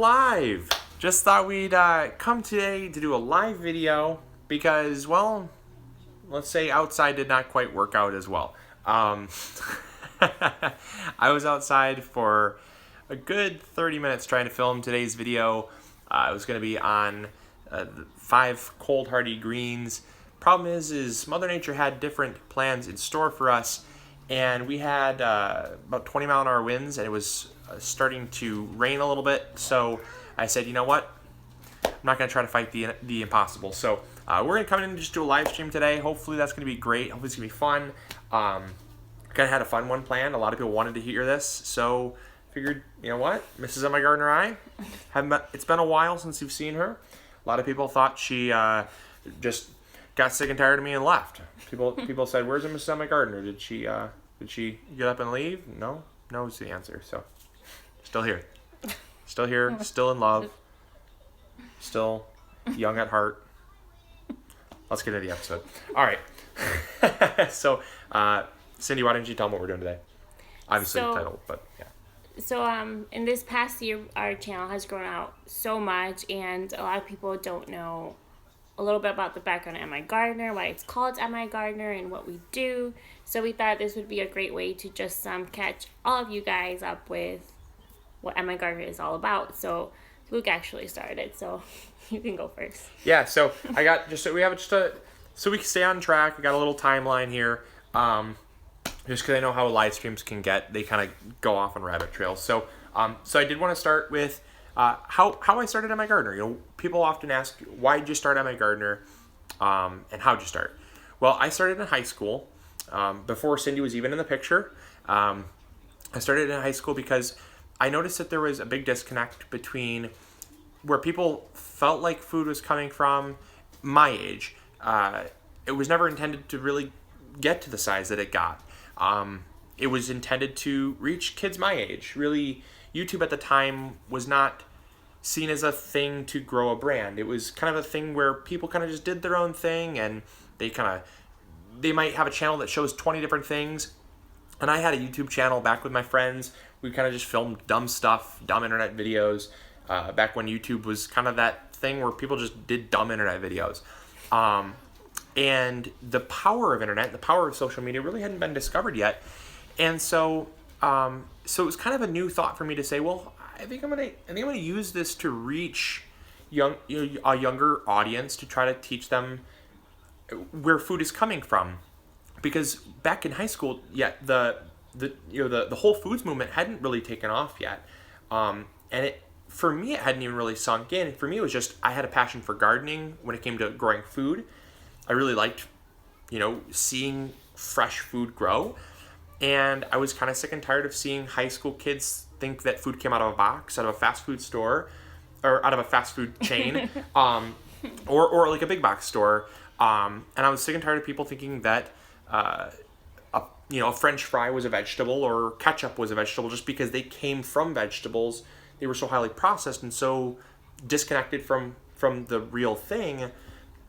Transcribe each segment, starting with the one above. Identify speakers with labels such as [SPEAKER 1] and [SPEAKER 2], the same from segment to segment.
[SPEAKER 1] live. Just thought we'd come today to do a live video because, well, let's say outside did not quite work out as well. I was outside for a good 30 minutes trying to film today's video. It was going to be on 5 cold hardy greens. Problem is Mother Nature had different plans in store for us, and we had about 20-mile-an-hour winds, and it was starting to rain a little bit. So I said, you know what? I'm not going to try to fight the impossible. So we're going to come in and just do a live stream today. Hopefully that's going to be great. Hopefully it's going to be fun. Kind of had a fun one planned. A lot of people wanted to hear this, so figured, you know what, Mrs. MIgardener, it's been a while since you've seen her. A lot of people thought she just got sick and tired of me and left. People said, "Where's Mrs. MIgardener? Did she get up and leave?" No is the answer. So still here, still in love, still young at heart. Let's get into the episode. All right. So, Cindy, why don't you tell them what we're doing today? Obviously the title, but yeah.
[SPEAKER 2] So, in this past year, our channel has grown out so much, and a lot of people don't know a little bit about the background of MIgardener, why it's called MIgardener, and what we do. So we thought this would be a great way to just catch all of you guys up with what MIgardener is all about. So Luke actually started, so you can go first.
[SPEAKER 1] Yeah, so I got so we can stay on track. I got a little timeline here. Just because I know how live streams can get, they kind of go off on rabbit trails. So so I did want to start with how I started MIgardener. You know, people often ask, why did you start MIgardener, and how'd you start? Well, I started in high school before Cindy was even in the picture. I started in high school because I noticed that there was a big disconnect between where people felt like food was coming from my age. It was never intended to really get to the size that it got. It was intended to reach kids my age. Really, YouTube at the time was not seen as a thing to grow a brand. It was kind of a thing where people kind of just did their own thing, and they might have a channel that shows 20 different things. And I had a YouTube channel back with my friends. We kind of just filmed dumb stuff, dumb internet videos, back when YouTube was kind of that thing where people just did dumb internet videos. And the power of internet, the power of social media really hadn't been discovered yet. And so it was kind of a new thought for me to say, well, I think I'm gonna use this to reach a younger audience, to try to teach them where food is coming from. Because back in high school, the Whole Foods movement hadn't really taken off yet. And for me, it hadn't even really sunk in. For me, it was just, I had a passion for gardening when it came to growing food. I really liked, seeing fresh food grow. And I was kind of sick and tired of seeing high school kids think that food came out of a box, out of a fast food store, or out of a fast food chain, or like a big box store. And I was sick and tired of people thinking that, a French fry was a vegetable, or ketchup was a vegetable, just because they came from vegetables. They were so highly processed and so disconnected from the real thing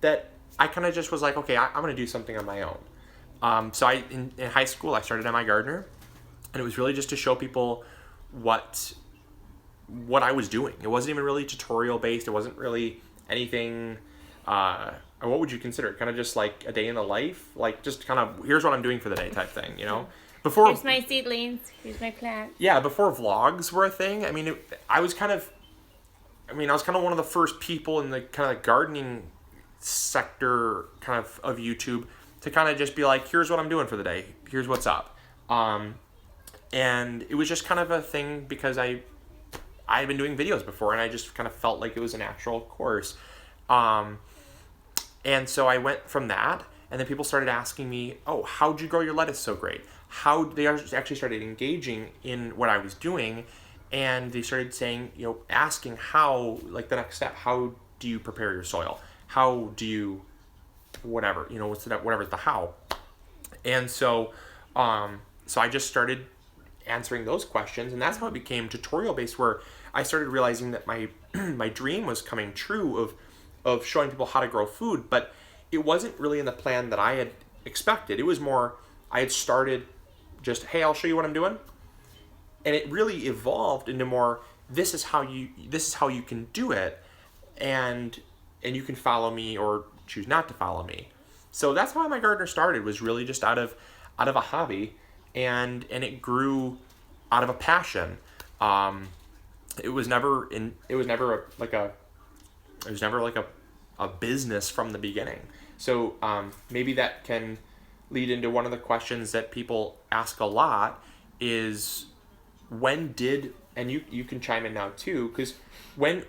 [SPEAKER 1] that I kind of just was like, okay, I'm going to do something on my own. So in high school, I started MIgardener, and it was really just to show people what I was doing. It wasn't even really tutorial based. It wasn't really anything, what would you consider it? Kind of just like a day in the life? Like just kind of, here's what I'm doing for the day type thing, Before,
[SPEAKER 2] here's my seedlings, here's my plant.
[SPEAKER 1] Yeah, before vlogs were a thing, I was kind of one of the first people in the kind of gardening sector of YouTube to kind of just be like, here's what I'm doing for the day, here's what's up. And it was just kind of a thing because I had been doing videos before, and I just kind of felt like it was a natural course. And so I went from that, and then people started asking me, oh, how'd you grow your lettuce so great? How they actually started engaging in what I was doing, and they started saying, asking how, like the next step, how do you prepare your soil? How do you, whatever, whatever's the how. And so I just started answering those questions, and that's how it became tutorial based, where I started realizing that my my dream was coming true of showing people how to grow food, but it wasn't really in the plan that I had expected. It was more, I had started just, hey, I'll show you what I'm doing. And it really evolved into more, this is how you can do it, and you can follow me or choose not to follow me. So that's how MIgardener started, was really just out of a hobby, and it grew out of a passion. It was never a business from the beginning. So maybe that can lead into one of the questions that people ask a lot is, when did, and you can chime in now too, because when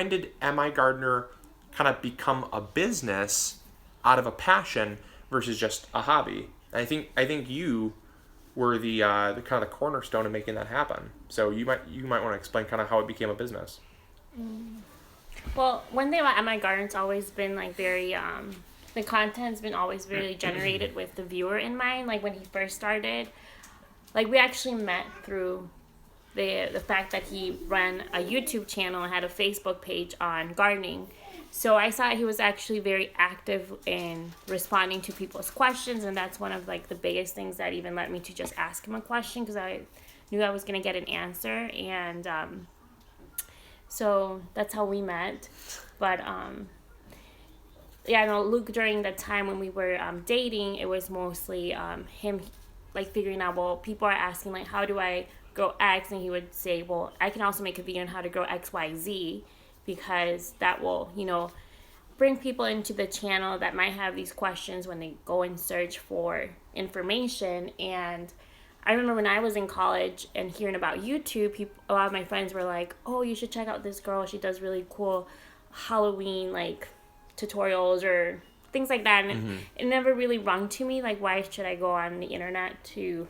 [SPEAKER 1] did MIgardener kind of become a business out of a passion versus just a hobby? And I think you were the kind of the cornerstone of making that happen. So you might want to explain kind of how it became a business.
[SPEAKER 2] Well, one thing about MIgardener, it's always been like very the content's been always really generated with the viewer in mind. Like when he first started, like we actually met through the fact that he ran a YouTube channel and had a Facebook page on gardening. So I saw he was actually very active in responding to people's questions, and that's one of like the biggest things that even led me to just ask him a question, because I knew I was gonna get an answer, and so that's how we met. But yeah, I know Luke, during the time when we were dating, it was mostly him like figuring out, well, people are asking like, how do I grow X? And he would say, well, I can also make a video on how to grow XYZ, because that will, bring people into the channel that might have these questions when they go and search for information. And I remember when I was in college and hearing about YouTube, a lot of my friends were like, oh, you should check out this girl. She does really cool Halloween like tutorials or things like that. And it never really rung to me, like, why should I go on the internet to,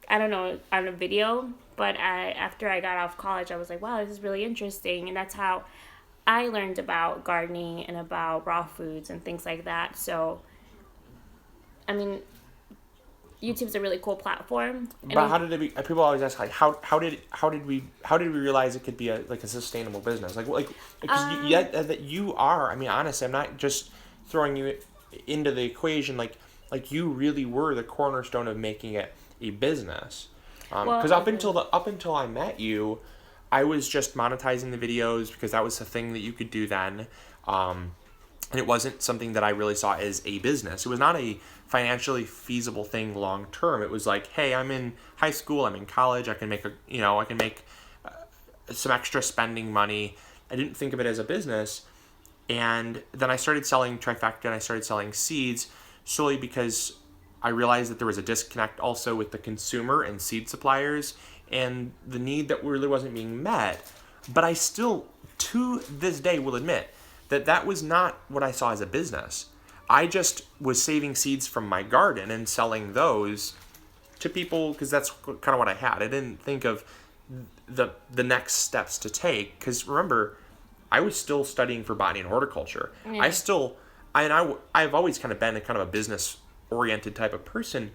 [SPEAKER 2] I don't know, on a video? But after I got off college, I was like, wow, this is really interesting. And that's how I learned about gardening and about raw foods and things like that. So, I mean, YouTube's a really cool platform.
[SPEAKER 1] But how did it be? People always ask, like, how did we realize it could be a sustainable business? Because you are. I mean, honestly, I'm not just throwing you into the equation. Like you really were the cornerstone of making it a business. Because up until I met you, I was just monetizing the videos because that was the thing that you could do then. And it wasn't something that I really saw as a business. It was not a financially feasible thing long term. It was like, hey, I'm in high school, I'm in college, I can make some extra spending money. I didn't think of it as a business. And then I started selling Trifecta and I started selling seeds solely because I realized that there was a disconnect also with the consumer and seed suppliers and the need that really wasn't being met. But I still, to this day, will admit that was not what I saw as a business. I just was saving seeds from my garden and selling those to people because that's kind of what I had. I didn't think of the next steps to take, because remember, I was still studying for botany and horticulture. Yeah. I've always kind of been a business oriented type of person,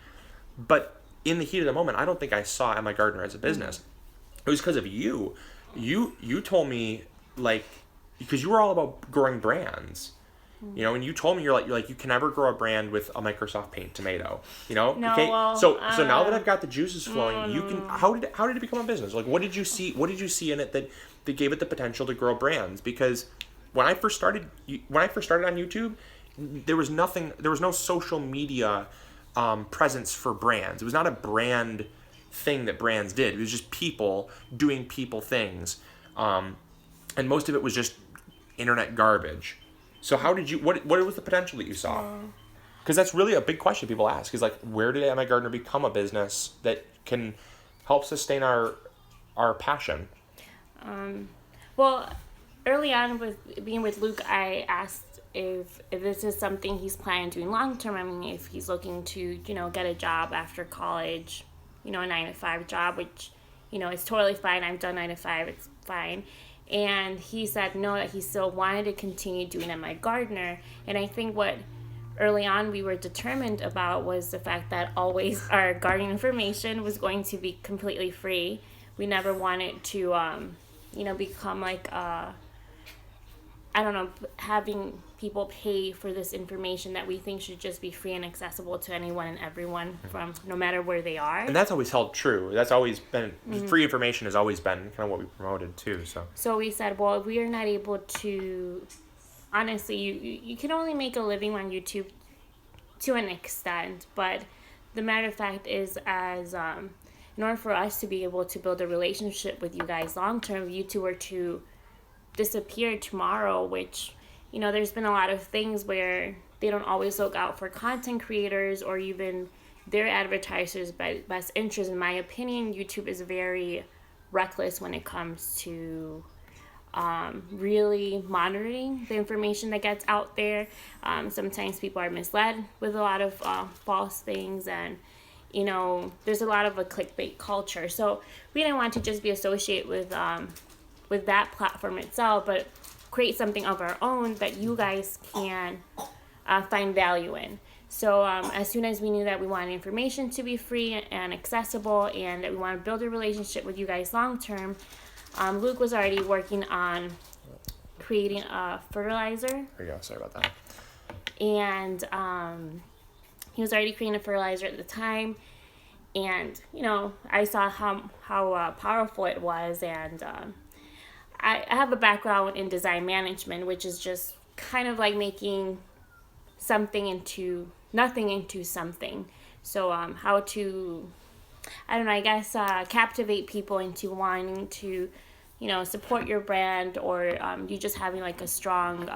[SPEAKER 1] but in the heat of the moment, I don't think I saw MIgardener as a business. It was because of you. You told me, like, because you were all about growing brands, and you told me you're like you can never grow a brand with a Microsoft Paint tomato, No, okay. Well, so now that I've got the juices flowing, you can. How did it become a business? Like, what did you see in it that gave it the potential to grow brands? Because when I first started on YouTube, there was no social media presence for brands. It was not a brand thing that brands did. It was just people doing people things, and most of it was just internet garbage. So how did you? What was the potential that you saw? Because that's really a big question people ask. Is like, where did MIgardener become a business that can help sustain our passion?
[SPEAKER 2] Well, early on with being with Luke, I asked if this is something he's planning on doing long term. I mean, if he's looking to get a job after college, a 9-to-5 job, which is totally fine. I've done 9 to 5. It's fine. And he said no, that he still wanted to continue doing MIgardener. And I think what early on we were determined about was the fact that always our gardening information was going to be completely free. We never wanted to, become like I don't know, having people pay for this information that we think should just be free and accessible to anyone and everyone from no matter where they are.
[SPEAKER 1] And that's always held true. That's always been, free information has always been kind of what we promoted too, so.
[SPEAKER 2] So we said, well, if we are not able to, honestly, you can only make a living on YouTube to an extent, but the matter of fact is, in order for us to be able to build a relationship with you guys long term, if you two were to disappear tomorrow, which, there's been a lot of things where they don't always look out for content creators or even their advertisers' best interest. In my opinion, YouTube is very reckless when it comes to really monitoring the information that gets out there. Sometimes people are misled with a lot of false things, and there's a lot of a clickbait culture. So we didn't want to just be associated with that platform itself, but create something of our own that you guys can find value in. So as soon as we knew that we wanted information to be free and accessible, and that we want to build a relationship with you guys long term, Luke was already working on creating a fertilizer.
[SPEAKER 1] There you go. Sorry about that.
[SPEAKER 2] And he was already creating a fertilizer at the time. And, I saw how powerful it was. And I have a background in design management, which is just kind of like making something into nothing into something. So how to, I don't know, I guess captivate people into wanting to, support your brand, or you just having like a strong,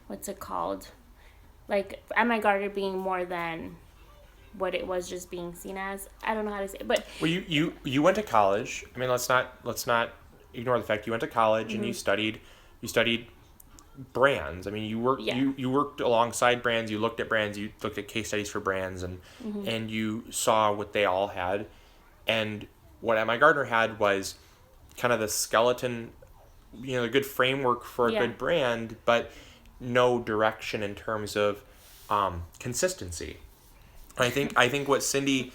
[SPEAKER 2] what's it called? Like MIgardener being more than what it was just being seen as. I don't know how to say it, but
[SPEAKER 1] well, you went to college. I mean, let's not ignore the fact you went to college and you studied brands. I mean, you worked alongside brands, you looked at brands, you looked at case studies for brands, and and you saw what they all had. And what MIgardener had was kind of the skeleton, a good framework for a good brand, but no direction in terms of consistency. I think what Cindy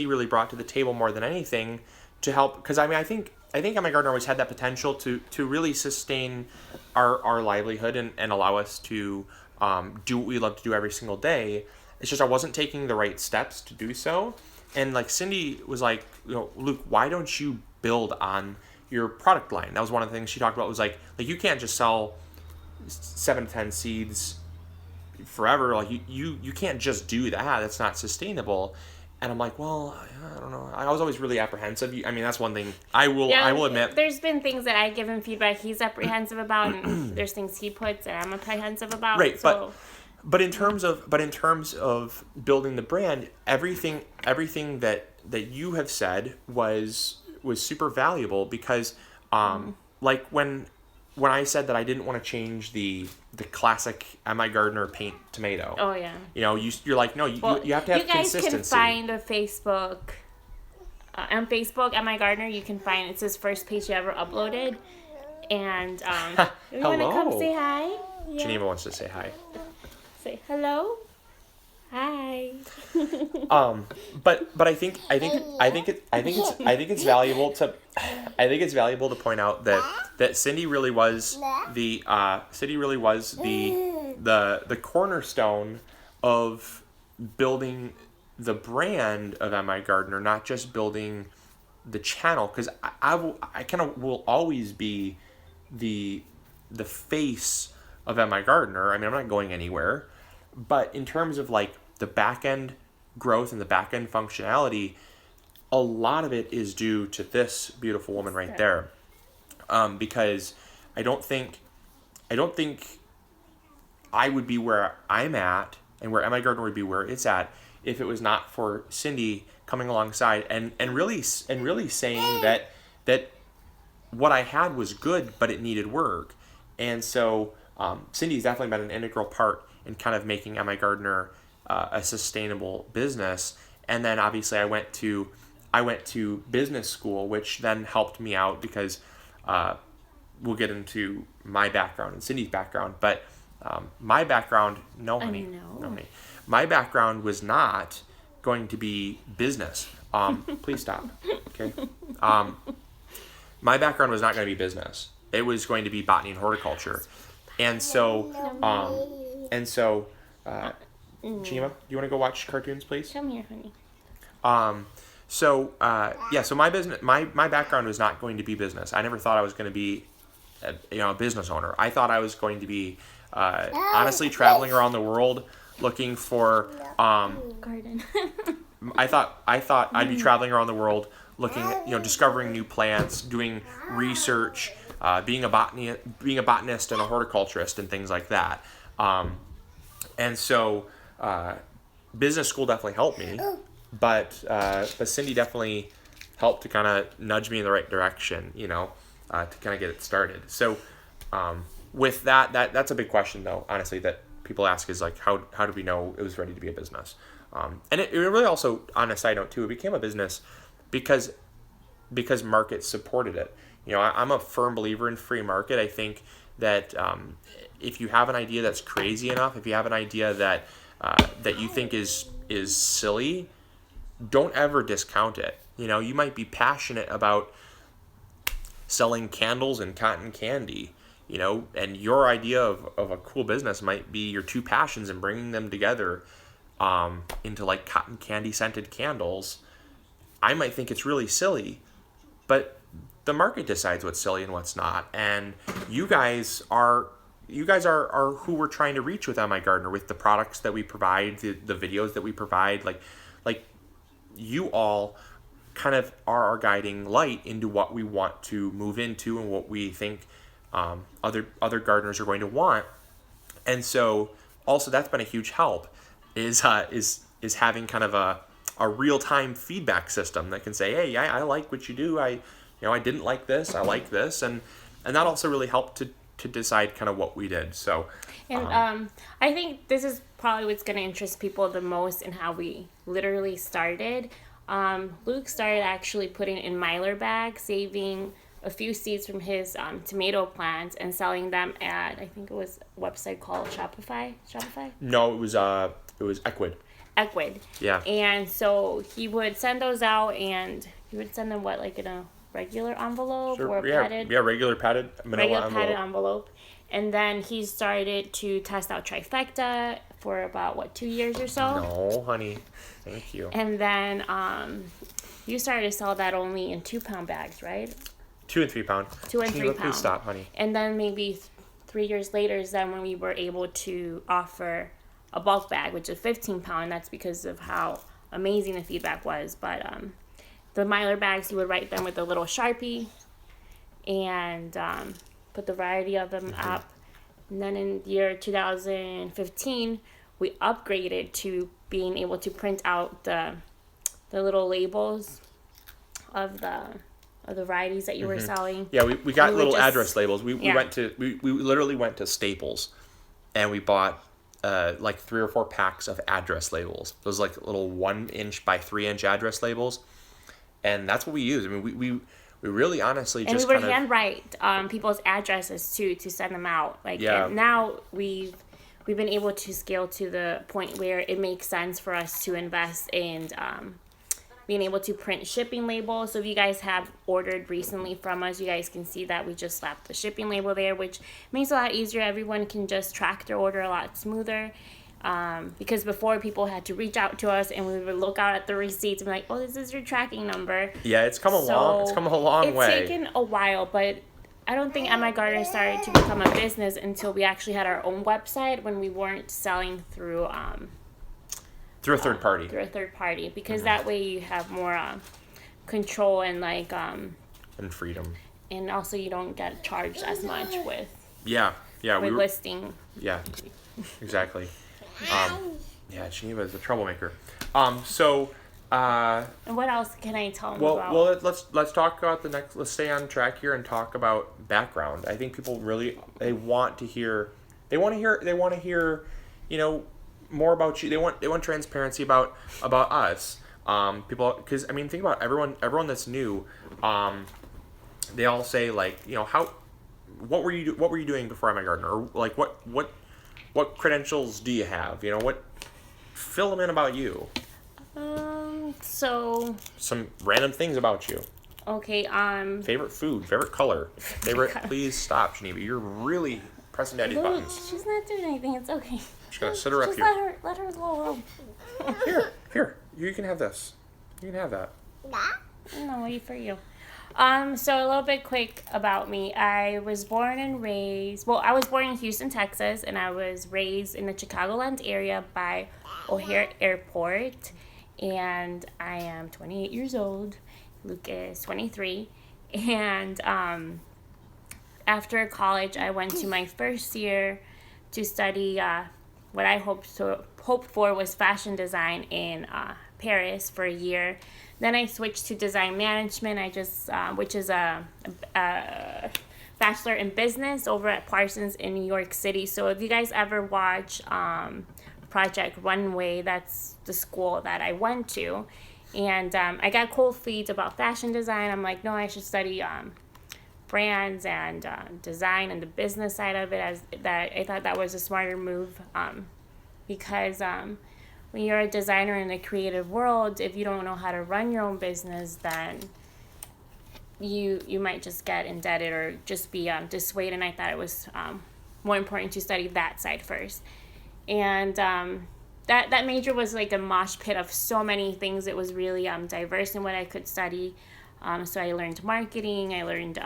[SPEAKER 1] really brought to the table more than anything to help, because I think MIgardener always had that potential to really sustain our livelihood and allow us to do what we love to do every single day. It's just I wasn't taking the right steps to do so. And like Cindy was like, Luke, why don't you build on your product line? That was one of the things she talked about, was like you can't just sell 7 to 10 seeds forever. Like you can't just do that. That's not sustainable. And I'm like, well, I don't know. I was always really apprehensive. I mean, that's one thing I will admit.
[SPEAKER 2] There's been things that I give him feedback he's apprehensive about, and there's things he puts that I'm apprehensive about.
[SPEAKER 1] Right,
[SPEAKER 2] so.
[SPEAKER 1] but in terms of building the brand, everything that you have said was super valuable, because like when I said that I didn't want to change the classic MIgardener paint tomato.
[SPEAKER 2] Oh yeah.
[SPEAKER 1] You're like, no, you have to have consistency.
[SPEAKER 2] You guys can find a Facebook on Facebook MIgardener. You can find, it's his first page he ever uploaded, and you want to come say hi? Yeah.
[SPEAKER 1] Geneva wants to say hi.
[SPEAKER 2] Say hello. Hi.
[SPEAKER 1] But I think it's valuable to point out that Cindy really was the cornerstone of building the brand of MIgardener, not just building the channel, because I kind of will always be the face of MIgardener. I mean, I'm not going anywhere, but in terms of like the back end growth and the back end functionality, a lot of it is due to this beautiful woman right there. Because I don't think I would be where I'm at and where MIgardener would be where it's at if it was not for Cindy coming alongside and really saying that what I had was good, but it needed work. And so Cindy's definitely been an integral part in kind of making MIgardener a sustainable business. And then obviously I went to business school, which then helped me out, because we'll get into my background and Cindy's background, but my background, no honey, my background was not going to be business. Please stop. Okay. My background was not going to be business. it was going to be botany and horticulture. And so, Chima, do you want to go watch cartoons, please?
[SPEAKER 2] Come here, honey.
[SPEAKER 1] So my business, my background was not going to be business. I never thought I was going to be, a business owner. I thought I was going to be, honestly, traveling around the world looking for,
[SPEAKER 2] Garden.
[SPEAKER 1] I thought I'd be traveling around the world looking, discovering new plants, doing research, being a botanist and a horticulturist and things like that. And so, business school definitely helped me, but Cindy definitely helped to kind of nudge me in the right direction, to kind of get it started. So, with that's a big question though, honestly, that people ask is like, how did we know it was ready to be a business? And it really also, on a side note too, it became a business because markets supported it. I'm a firm believer in free market. I think that if you have an idea that's crazy enough, if you have an idea that you think is silly, don't ever discount it. You might be passionate about selling candles and cotton candy, and your idea of a cool business might be your two passions and bringing them together into like cotton candy scented candles. I might think it's really silly, but the market decides what's silly and what's not. And you guys are who we're trying to reach with MIgardener, with the products that we provide, the videos that we provide. Like you all kind of are our guiding light into what we want to move into and what we think other gardeners are going to want. And so also that's been a huge help is having kind of a real-time feedback system that can say, hey, I like what you do. I didn't like this. I like this. And that also really helped to decide kind of what we did. So,
[SPEAKER 2] and I think this is probably what's going to interest people the most in how we literally started. Luke started actually putting in Mylar bags, saving a few seeds from his tomato plants and selling them at, I think it was a website called Shopify?
[SPEAKER 1] No, it was Equid.
[SPEAKER 2] Equid.
[SPEAKER 1] Yeah.
[SPEAKER 2] And so he would send those out, and he would send them in a regular envelope or padded?
[SPEAKER 1] Yeah, regular padded manila envelope.
[SPEAKER 2] Padded envelope. And then he started to test out trifecta for about 2 years or so.
[SPEAKER 1] No, honey. Thank you.
[SPEAKER 2] And then you started to sell that only in 2-pound bags, right?
[SPEAKER 1] 2 and 3 pound.
[SPEAKER 2] 2 and 3 pound.
[SPEAKER 1] Please stop, honey.
[SPEAKER 2] And then maybe 3 years later is then when we were able to offer a bulk bag, which is 15 pound. That's because of how amazing the feedback was. But the Mylar bags, you would write them with a little Sharpie and put the variety of them up. And then in the year 2015, we upgraded to being able to print out the little labels of the varieties that you were selling.
[SPEAKER 1] Yeah, we got little address labels. We literally went to Staples and we bought 3 or 4 packs of address labels. Those little 1 inch by 3 inch address labels. And that's what we use. I mean, we really honestly just
[SPEAKER 2] and we would handwrite people's addresses too to send them out. And now we've been able to scale to the point where it makes sense for us to invest in being able to print shipping labels. So if you guys have ordered recently from us, you guys can see that we just slapped the shipping label there, which makes it a lot easier. Everyone can just track their order a lot smoother. Because before people had to reach out to us and we would look out at the receipts and be like, oh, this is your tracking number.
[SPEAKER 1] Yeah, it's come a long way.
[SPEAKER 2] It's taken a while, but I don't think MIgardener started to become a business until we actually had our own website, when we weren't selling through a third party. Because that way you have more control and
[SPEAKER 1] and freedom.
[SPEAKER 2] And also you don't get charged as much with listing.
[SPEAKER 1] Yeah, exactly. Geneva is a troublemaker.
[SPEAKER 2] And what else can I tell them about?
[SPEAKER 1] Well, let's talk about let's stay on track here and talk about background. I think people really they want to hear more about you. They want transparency about us. People, because think about everyone that's new. They all say what were you doing before MIgardener, or what credentials do you have? Fill them in about you.
[SPEAKER 2] So
[SPEAKER 1] some random things about you.
[SPEAKER 2] Okay,
[SPEAKER 1] Favorite food, favorite color, favorite. Please stop, Geneva. You're really pressing daddy's
[SPEAKER 2] look,
[SPEAKER 1] buttons.
[SPEAKER 2] she's not doing anything. It's okay.
[SPEAKER 1] Just gonna sit her up
[SPEAKER 2] Just
[SPEAKER 1] here.
[SPEAKER 2] let her go.
[SPEAKER 1] Here. You can have this. You can have that.
[SPEAKER 2] No, wait for you. So a little bit quick about me. I was born in Houston, Texas, and I was raised in the Chicagoland area by O'Hare Airport. And I am 28 years old. Luke is 23. And after college, I went to my first year to study what I hoped for was fashion design in Paris for a year. Then I switched to design management. Which is a bachelor in business over at Parsons in New York City. So if you guys ever watch Project Runway, that's the school that I went to. And I got cold feet about fashion design. I'm like, no, I should study brands and design and the business side of it. I thought that was a smarter move because when you're a designer in the creative world, if you don't know how to run your own business, then you might just get indebted or just be dissuaded. And I thought it was more important to study that side first. And that major was like a mosh pit of so many things. It was really diverse in what I could study. So I learned marketing. I learned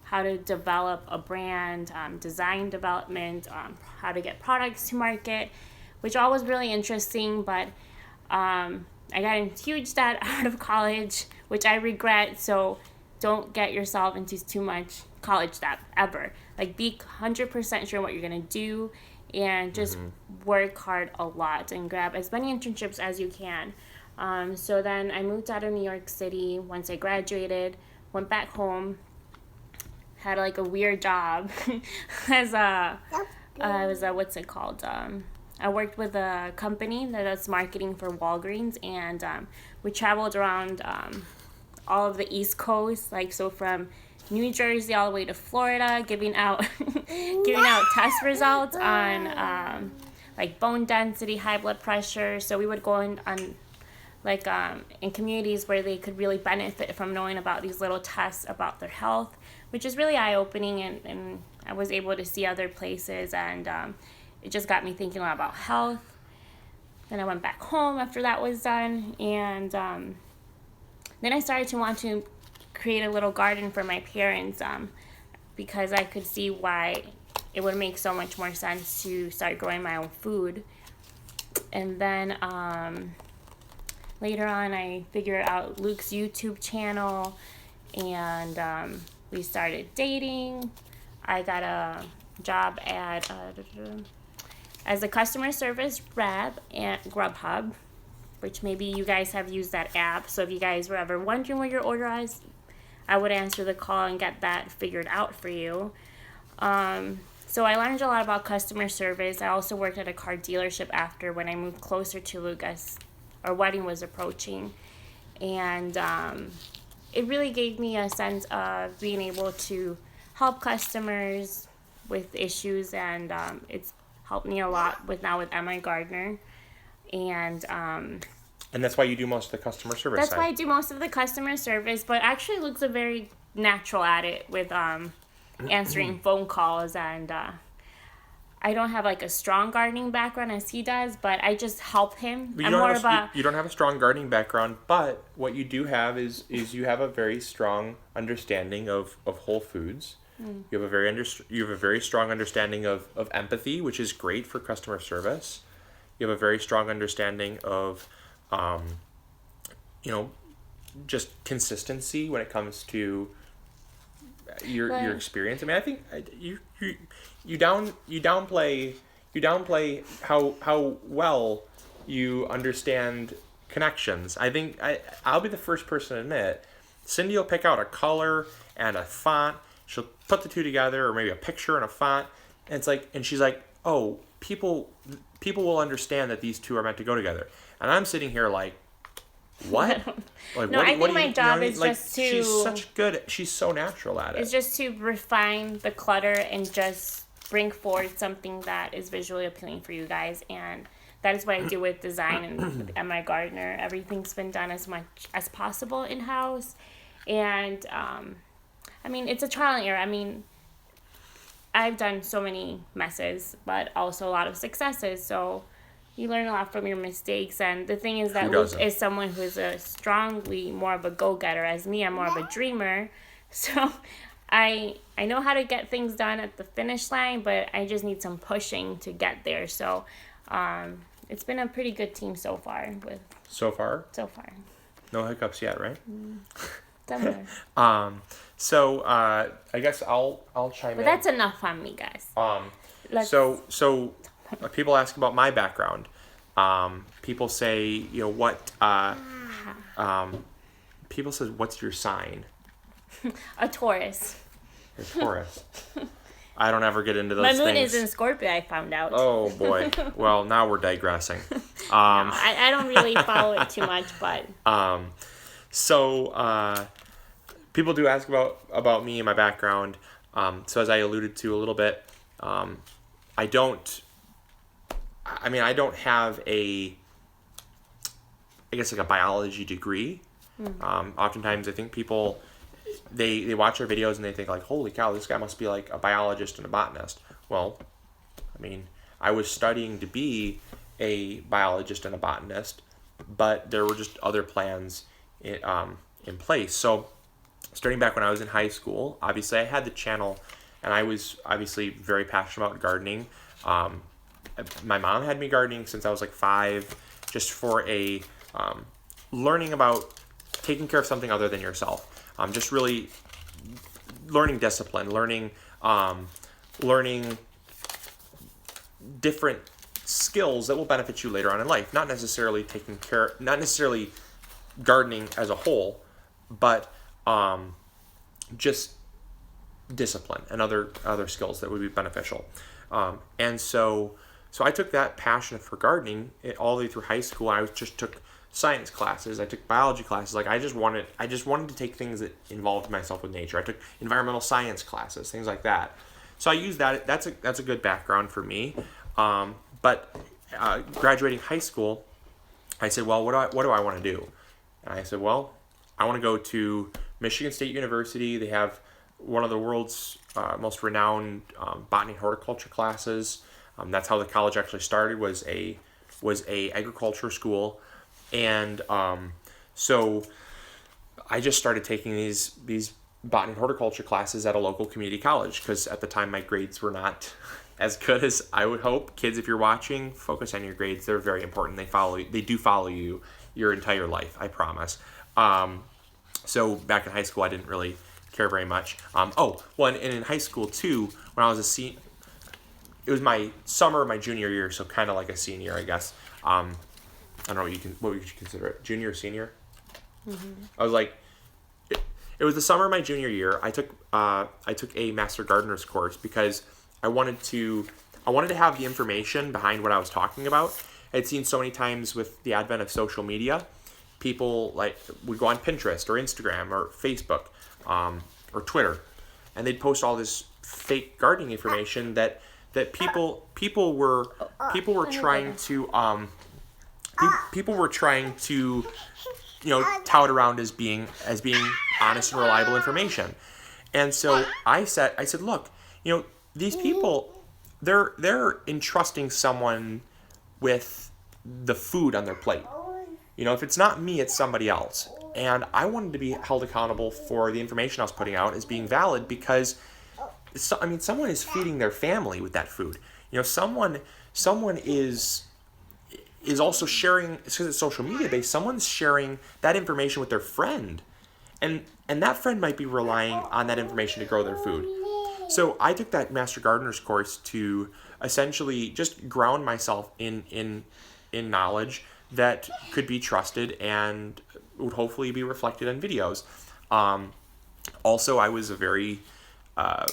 [SPEAKER 2] how to develop a brand, design development, how to get products to market, which all was really interesting. But I got in huge debt out of college, which I regret. So don't get yourself into too much college debt ever. Like, be 100% sure what you're going to do and just work hard a lot and grab as many internships as you can. So then I moved out of New York City once I graduated, went back home, had like a weird job as what's it called? I worked with a company that does marketing for Walgreens, and we traveled around all of the East Coast, like so from New Jersey all the way to Florida, giving out test results on like bone density, high blood pressure. So we would go in communities where they could really benefit from knowing about these little tests about their health, which is really eye-opening, and I was able to see other places, and it just got me thinking a lot about health. Then I went back home after that was done, and then I started to want to create a little garden for my parents because I could see why it would make so much more sense to start growing my own food. And then later on, I figured out Luke's YouTube channel, and we started dating. I got a job at as a customer service rep at Grubhub, which maybe you guys have used that app. So if you guys were ever wondering where your order is, I would answer the call and get that figured out for you. So I learned a lot about customer service. I also worked at a car dealership after when I moved closer to Luke as our wedding was approaching. And it really gave me a sense of being able to help customers with issues, and it's helped me a lot with MIgardener.
[SPEAKER 1] And that's why you do most of the customer service
[SPEAKER 2] That's
[SPEAKER 1] side.
[SPEAKER 2] why I do most of the customer service, but actually Luke's a very natural at it with answering phone calls, and I don't have like a strong gardening background as he does, but I just help him.
[SPEAKER 1] You don't have a strong gardening background, but what you do have is you have a very strong understanding of whole foods. You have a very strong understanding of empathy, which is great for customer service. You have a very strong understanding of just consistency when it comes to your experience. I mean, I think you downplay how well you understand connections. I think I'll be the first person to admit, Cindy will pick out a color and a font. She'll put the two together, or maybe a picture and a font, and she's like, oh, people will understand that these two are meant to go together. And I'm sitting here like, what? Like,
[SPEAKER 2] no, I think my job is just to...
[SPEAKER 1] She's so natural at it.
[SPEAKER 2] It's just to refine the clutter and just bring forward something that is visually appealing for you guys. And that is what I do with design and with MIgardener. Everything's been done as much as possible in-house. And I mean, it's a trial and error. I mean, I've done so many messes, but also a lot of successes. So you learn a lot from your mistakes. And the thing is that
[SPEAKER 1] Who
[SPEAKER 2] Luke
[SPEAKER 1] doesn't?
[SPEAKER 2] is someone who's a strongly more of a go-getter. As me, I'm more of a dreamer. So I know how to get things done at the finish line, but I just need some pushing to get there. So it's been a pretty good team so far.
[SPEAKER 1] So far, no hiccups yet, right?
[SPEAKER 2] Somewhere.
[SPEAKER 1] So I guess I'll chime
[SPEAKER 2] But
[SPEAKER 1] in.
[SPEAKER 2] that's enough on me, guys. Let's-
[SPEAKER 1] So people ask about my background. People say, what? People say, what's your sign?
[SPEAKER 2] A Taurus.
[SPEAKER 1] You're Taurus. I don't ever get into those
[SPEAKER 2] My
[SPEAKER 1] things.
[SPEAKER 2] moon is in Scorpio, I found out.
[SPEAKER 1] Oh boy. Well, now we're digressing.
[SPEAKER 2] I don't really follow it too much, but
[SPEAKER 1] So people do ask about me and my background. So as I alluded to a little bit, I don't have I guess like a biology degree. Oftentimes I think people, they watch our videos and they think like, holy cow, this guy must be like a biologist and a botanist. Well, I mean, I was studying to be a biologist and a botanist, but there were just other plans in place. So starting back when I was in high school, obviously I had the channel and I was obviously very passionate about gardening. My mom had me gardening since I was like 5, just for a learning about taking care of something other than yourself. Just really learning discipline, learning different skills that will benefit you later on in life. Not necessarily gardening as a whole, but just discipline and other skills that would be beneficial. And so I took that passion for gardening all the way through high school. I just took science classes. I took biology classes. Like I just wanted to take things that involved myself with nature. I took environmental science classes, things like that. So I used that. That's a good background for me. But graduating high school, I said, well, what do I want to do? And I said, well, I want to go to Michigan State University. They have one of the world's most renowned botany and horticulture classes. That's how the college actually started. Was a agriculture school, and so I just started taking these botany and horticulture classes at a local community college because at the time my grades were not as good as I would hope. Kids, if you're watching, focus on your grades. They're very important. They do follow you your entire life, I promise. So back in high school, I didn't really care very much. And in high school too, when I was a senior, it was my summer of my junior year, so kind of like a senior, I guess. I don't know what would you consider it, junior or senior? Mm-hmm. I was like, it was the summer of my junior year. I took a Master Gardener's course because I wanted to have the information behind what I was talking about. I'd seen so many times with the advent of social media, people would go on Pinterest or Instagram or Facebook or Twitter, and they'd post all this fake gardening information that people were trying to tout around as being honest and reliable information. And so I said, look, these people, they're entrusting someone with the food on their plate. If it's not me, it's somebody else. And I wanted to be held accountable for the information I was putting out as being valid because, someone is feeding their family with that food. Someone is also sharing, because it's social media based, someone's sharing that information with their friend. And that friend might be relying on that information to grow their food. So I took that Master Gardener's course to essentially just ground myself in knowledge that could be trusted and would hopefully be reflected in videos. Also, I was a very, I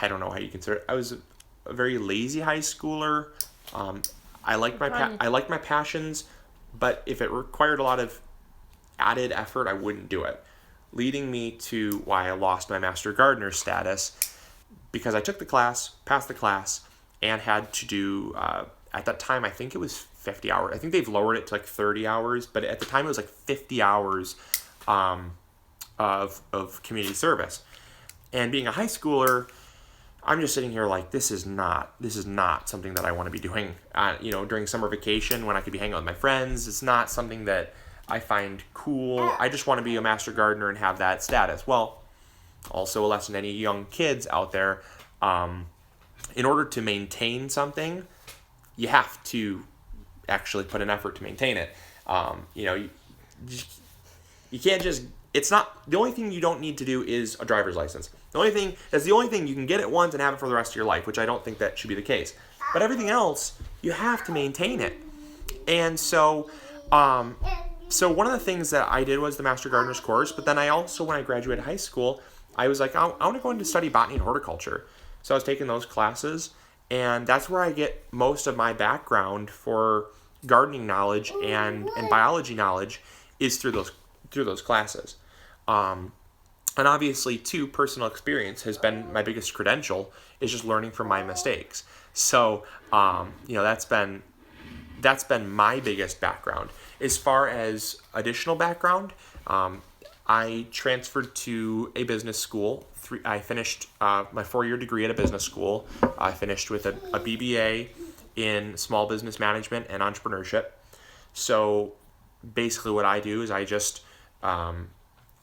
[SPEAKER 1] don't know how you consider it. I was a very lazy high schooler. I liked my passions, but if it required a lot of added effort, I wouldn't do it. Leading me to why I lost my Master Gardener status, because I took the class, passed the class, and had to do, at that time, I think it was 50 hours. I think they've lowered it to like 30 hours, but at the time it was like 50 hours of community service. And being a high schooler, I'm just sitting here like, this is not something that I want to be doing, during summer vacation when I could be hanging out with my friends. It's not something that I find cool. I just want to be a master gardener and have that status. Well, also a lesson to any young kids out there, in order to maintain something, you have to actually put an effort to maintain it. You can't just, it's not, the only thing you don't need to do is a driver's license. That's the only thing you can get it once and have it for the rest of your life, which I don't think that should be the case. But everything else, you have to maintain it. And so one of the things that I did was the Master Gardener's course, but then I also, when I graduated high school, I was like, I want to go into study botany and horticulture. So I was taking those classes, and that's where I get most of my background for gardening knowledge and biology knowledge is through those classes. And obviously, too, personal experience has been my biggest credential, is just learning from my mistakes. So, that's been my biggest background. As far as additional background, I transferred to a business school. I finished my 4-year degree at a business school. I finished with a BBA in small business management and entrepreneurship. So basically what I do is I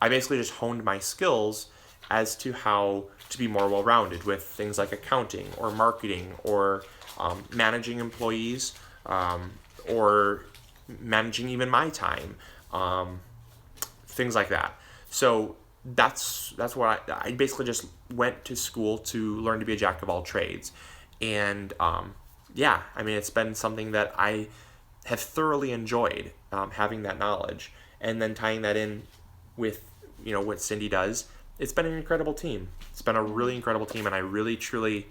[SPEAKER 1] basically just honed my skills as to how to be more well-rounded with things like accounting or marketing or managing employees, or managing even my time, things like that. So that's what I basically just went to school to learn to be a jack of all trades. And it's been something that I have thoroughly enjoyed, having that knowledge and then tying that in with what Cindy does. It's been an incredible team. It's been a really incredible team, and I really truly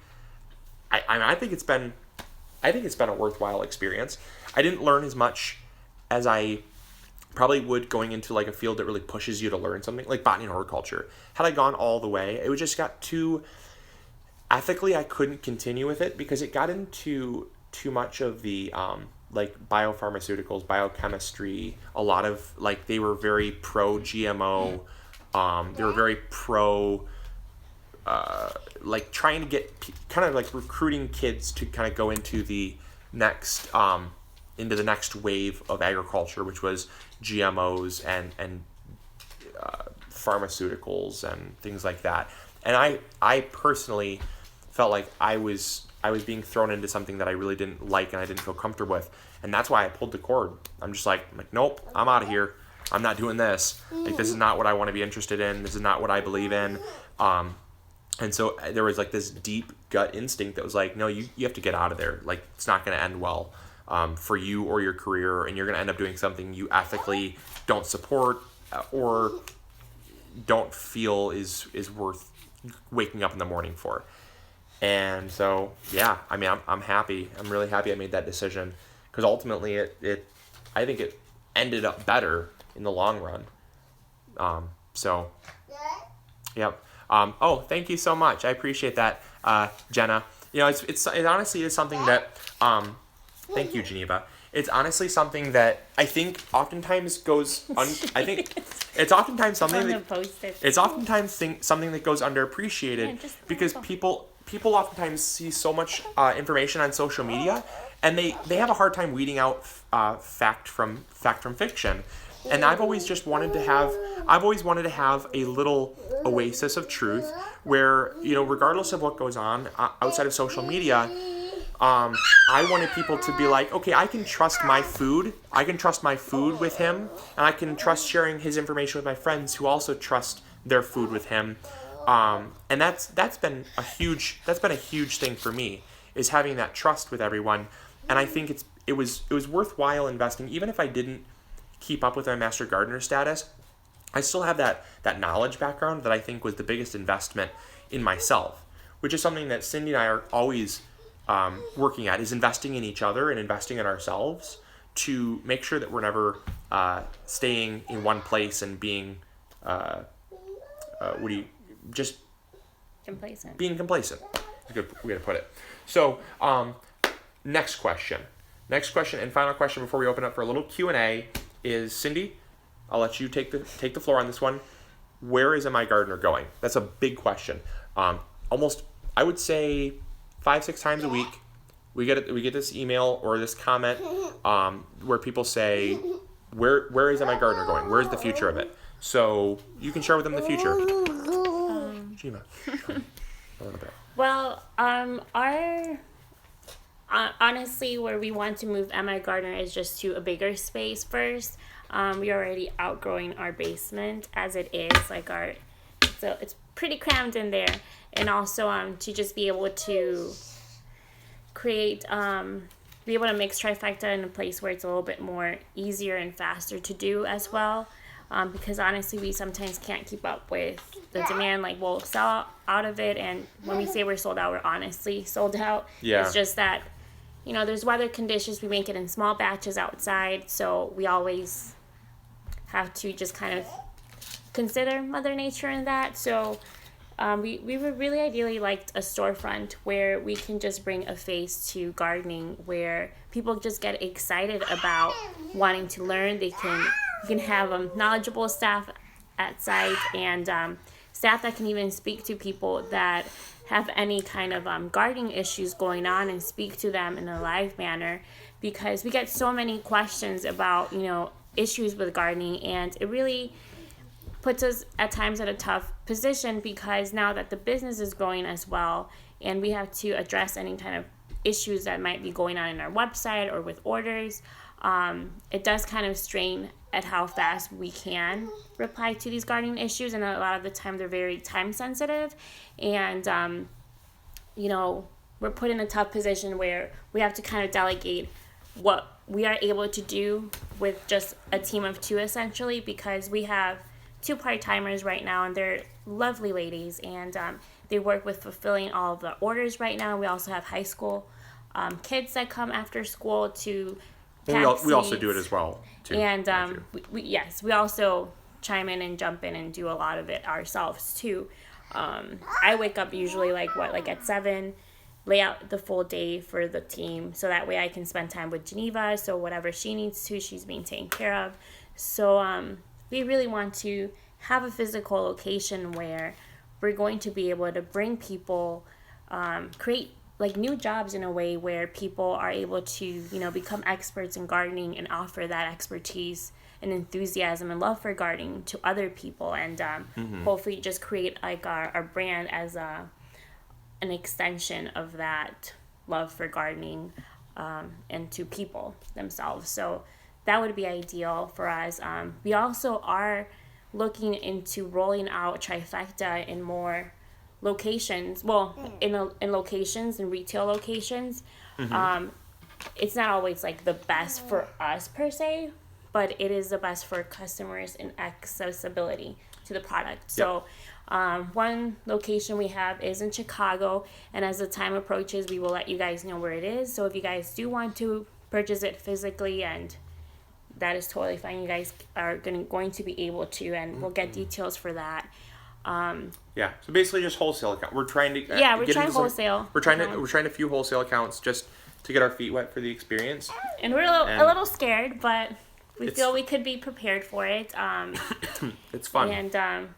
[SPEAKER 1] I think it's been a worthwhile experience. I didn't learn as much as I probably would going into like a field that really pushes you to learn something like botany and horticulture. Had I gone all the way, it would just got too ethically, I couldn't continue with it because it got into too much of the like biopharmaceuticals, biochemistry. A lot of like, they were very pro GMO. They were very pro like trying to get kind of like recruiting kids to kind of go into the next wave of agriculture, which was GMOs and pharmaceuticals and things like that. And I personally felt like I was being thrown into something that I really didn't like and I didn't feel comfortable with. And that's why I pulled the cord. I'm like, nope, I'm out of here. I'm not doing this. Like, this is not what I want to be interested in. This is not what I believe in. And so there was like this deep gut instinct that was like, no, you have to get out of there. Like, it's not going to end well for you or your career, and you're going to end up doing something you ethically don't support or don't feel is worth waking up in the morning for. And so, yeah, I mean, I'm happy. I'm really happy I made that decision because ultimately I think it ended up better in the long run. So, yep. Oh, thank you so much. I appreciate that, Jenna. It honestly is something that, thank you, Geneva. It's honestly something that I think oftentimes goes, I think it's oftentimes something something that goes underappreciated because people oftentimes see so much information on social media and they have a hard time weeding out fact from fiction. And I've always wanted to have a little oasis of truth where, regardless of what goes on outside of social media, I wanted people to be like, okay, I can trust my food. I can trust my food with him, and I can trust sharing his information with my friends who also trust their food with him. And that's been a huge thing for me, is having that trust with everyone. And I think it was worthwhile investing, even if I didn't keep up with my Master Gardener status. I still have that knowledge background that I think was the biggest investment in myself, which is something that Cindy and I are always working at, is investing in each other and investing in ourselves to make sure that we're never staying in one place and being
[SPEAKER 2] complacent.
[SPEAKER 1] Being complacent. We're gonna put it. So next question and final question before we open up for a little Q&A is, Cindy, I'll let you take the floor on this one. Where is MIgardener going? That's a big question. Almost, I would say, 5-6 times a week, we get this email or this comment where people say, where is MIgardener going? Where's the future of it? So you can share with them the future. Gina, a little bit.
[SPEAKER 2] Well, our honestly, where we want to move MIgardener is just to a bigger space first. We're already outgrowing our basement as it is, like so it's pretty crammed in there, and also to just be able to create be able to mix trifecta in a place where it's a little bit more easier and faster to do as well, because honestly we sometimes can't keep up with the demand. Like, we'll sell out of it, and when we say we're sold out, we're honestly sold out. It's just that there's weather conditions. We make it in small batches outside, so we always have to just kind of consider Mother Nature in that. So we would really ideally like a storefront where we can just bring a face to gardening, where people just get excited about wanting to learn. We can have knowledgeable staff at site, and staff that can even speak to people that have any kind of gardening issues going on and speak to them in a live manner, because we get so many questions about issues with gardening, and it really puts us at times at a tough position, because now that the business is growing as well, and we have to address any kind of issues that might be going on in our website or with orders, it does kind of strain at how fast we can reply to these gardening issues, and a lot of the time they're very time sensitive, and we're put in a tough position where we have to kind of delegate what we are able to do with just a team of 2 essentially, because we have 2 part-timers right now, and they're lovely ladies, and they work with fulfilling all of the orders right now. We also have high school kids that come after school to pack
[SPEAKER 1] We also
[SPEAKER 2] seeds.
[SPEAKER 1] do it as well too.
[SPEAKER 2] And we also chime in and jump in and do a lot of it ourselves too. I wake up usually at 7, lay out the full day for the team, so that way I can spend time with Geneva, so whatever she needs to, she's being taken care of. So we really want to have a physical location where we're going to be able to bring people, create new jobs in a way where people are able to become experts in gardening and offer that expertise and enthusiasm and love for gardening to other people, and hopefully just create our brand as an extension of that love for gardening and to people themselves. So that would be ideal for us. We also are looking into rolling out trifecta in more locations. Well, in locations, in retail locations. It's not always the best for us per se, but it is the best for customers in accessibility to the product. So one location we have is in Chicago, and as the time approaches, we will let you guys know where it is. So if you guys do want to purchase it physically, and that is totally fine, you guys are going to be able to, and we'll get details for that.
[SPEAKER 1] So basically just wholesale account. We're trying to
[SPEAKER 2] we're trying wholesale.
[SPEAKER 1] We're trying a few wholesale accounts just to get our feet wet for the experience.
[SPEAKER 2] And we're a little scared, but we feel we could be prepared for it.
[SPEAKER 1] It's fun.
[SPEAKER 2] And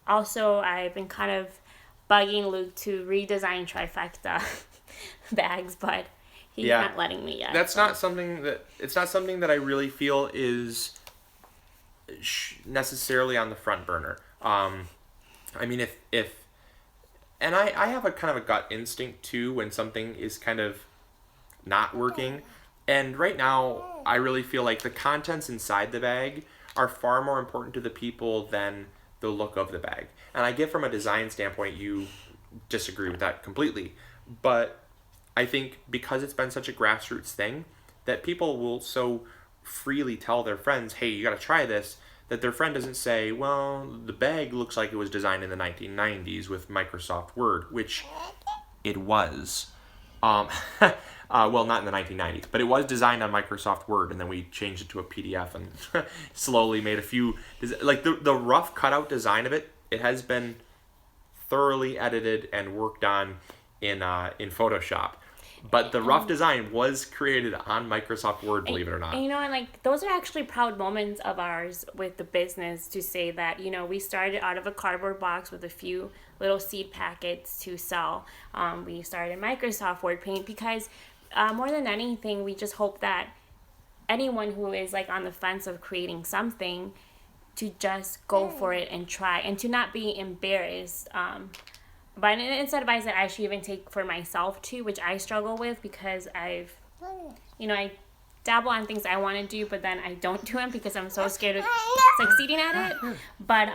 [SPEAKER 2] also, I've been kind of bugging Luke to redesign trifecta bags, but he's not letting me yet.
[SPEAKER 1] It's not something that I really feel is necessarily on the front burner. I mean, and I have a kind of a gut instinct too when something is kind of not working. And right now, I really feel like the contents inside the bag are far more important to the people than the look of the bag. And I get from a design standpoint, you disagree with that completely. But I think because it's been such a grassroots thing, that people will so freely tell their friends, hey, you got to try this, that their friend doesn't say, well, the bag looks like it was designed in the 1990s with Microsoft Word, which it was. Well, not in the 1990s, but it was designed on Microsoft Word, and then we changed it to a PDF and slowly made a few, the rough cutout design of it, it has been thoroughly edited and worked on in Photoshop. But the rough design was created on Microsoft Word, believe it or not.
[SPEAKER 2] And, and like those are actually proud moments of ours with the business, to say that, we started out of a cardboard box with a few little seed packets to sell. We started Microsoft Word Paint because more than anything, we just hope that anyone who is like on the fence of creating something, to just go for it and try, and to not be embarrassed. But it's advice that I should even take for myself too, which I struggle with because I dabble on things I want to do, but then I don't do them because I'm so scared of succeeding at it. But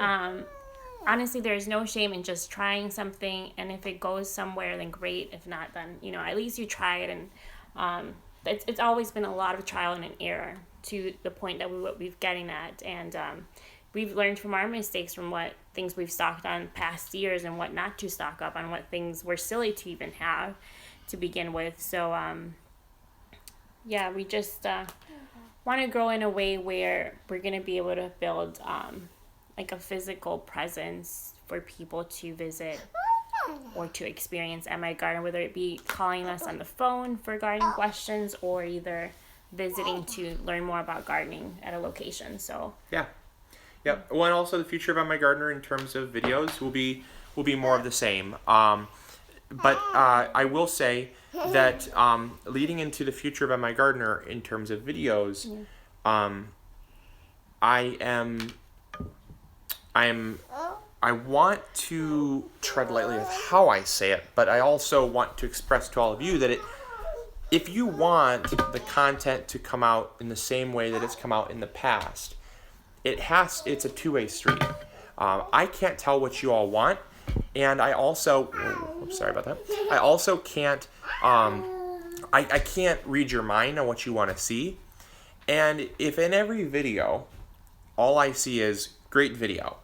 [SPEAKER 2] honestly, there's no shame in just trying something, and if it goes somewhere, then great. If not, then at least you try it. And it's always been a lot of trial and error to the point that we've getting at, and we've learned from our mistakes, from what things we've stocked on past years and what not to stock up on, what things were silly to even have to begin with. So we just want to grow in a way where we're going to be able to build like a physical presence for people to visit or to experience MIgardener, whether it be calling us on the phone for gardening questions or either visiting to learn more about gardening at a location. So
[SPEAKER 1] yeah. Well, and also the future of MIgardener in terms of videos will be more of the same. But I will say that leading into the future of MIgardener in terms of videos, I want to tread lightly with how I say it, but I also want to express to all of you that if you want the content to come out in the same way that it's come out in the past, it's a two-way street. I can't tell what you all want, and I also, sorry about that. I also can't, I can't read your mind on what you want to see. And if in every video, all I see is great video,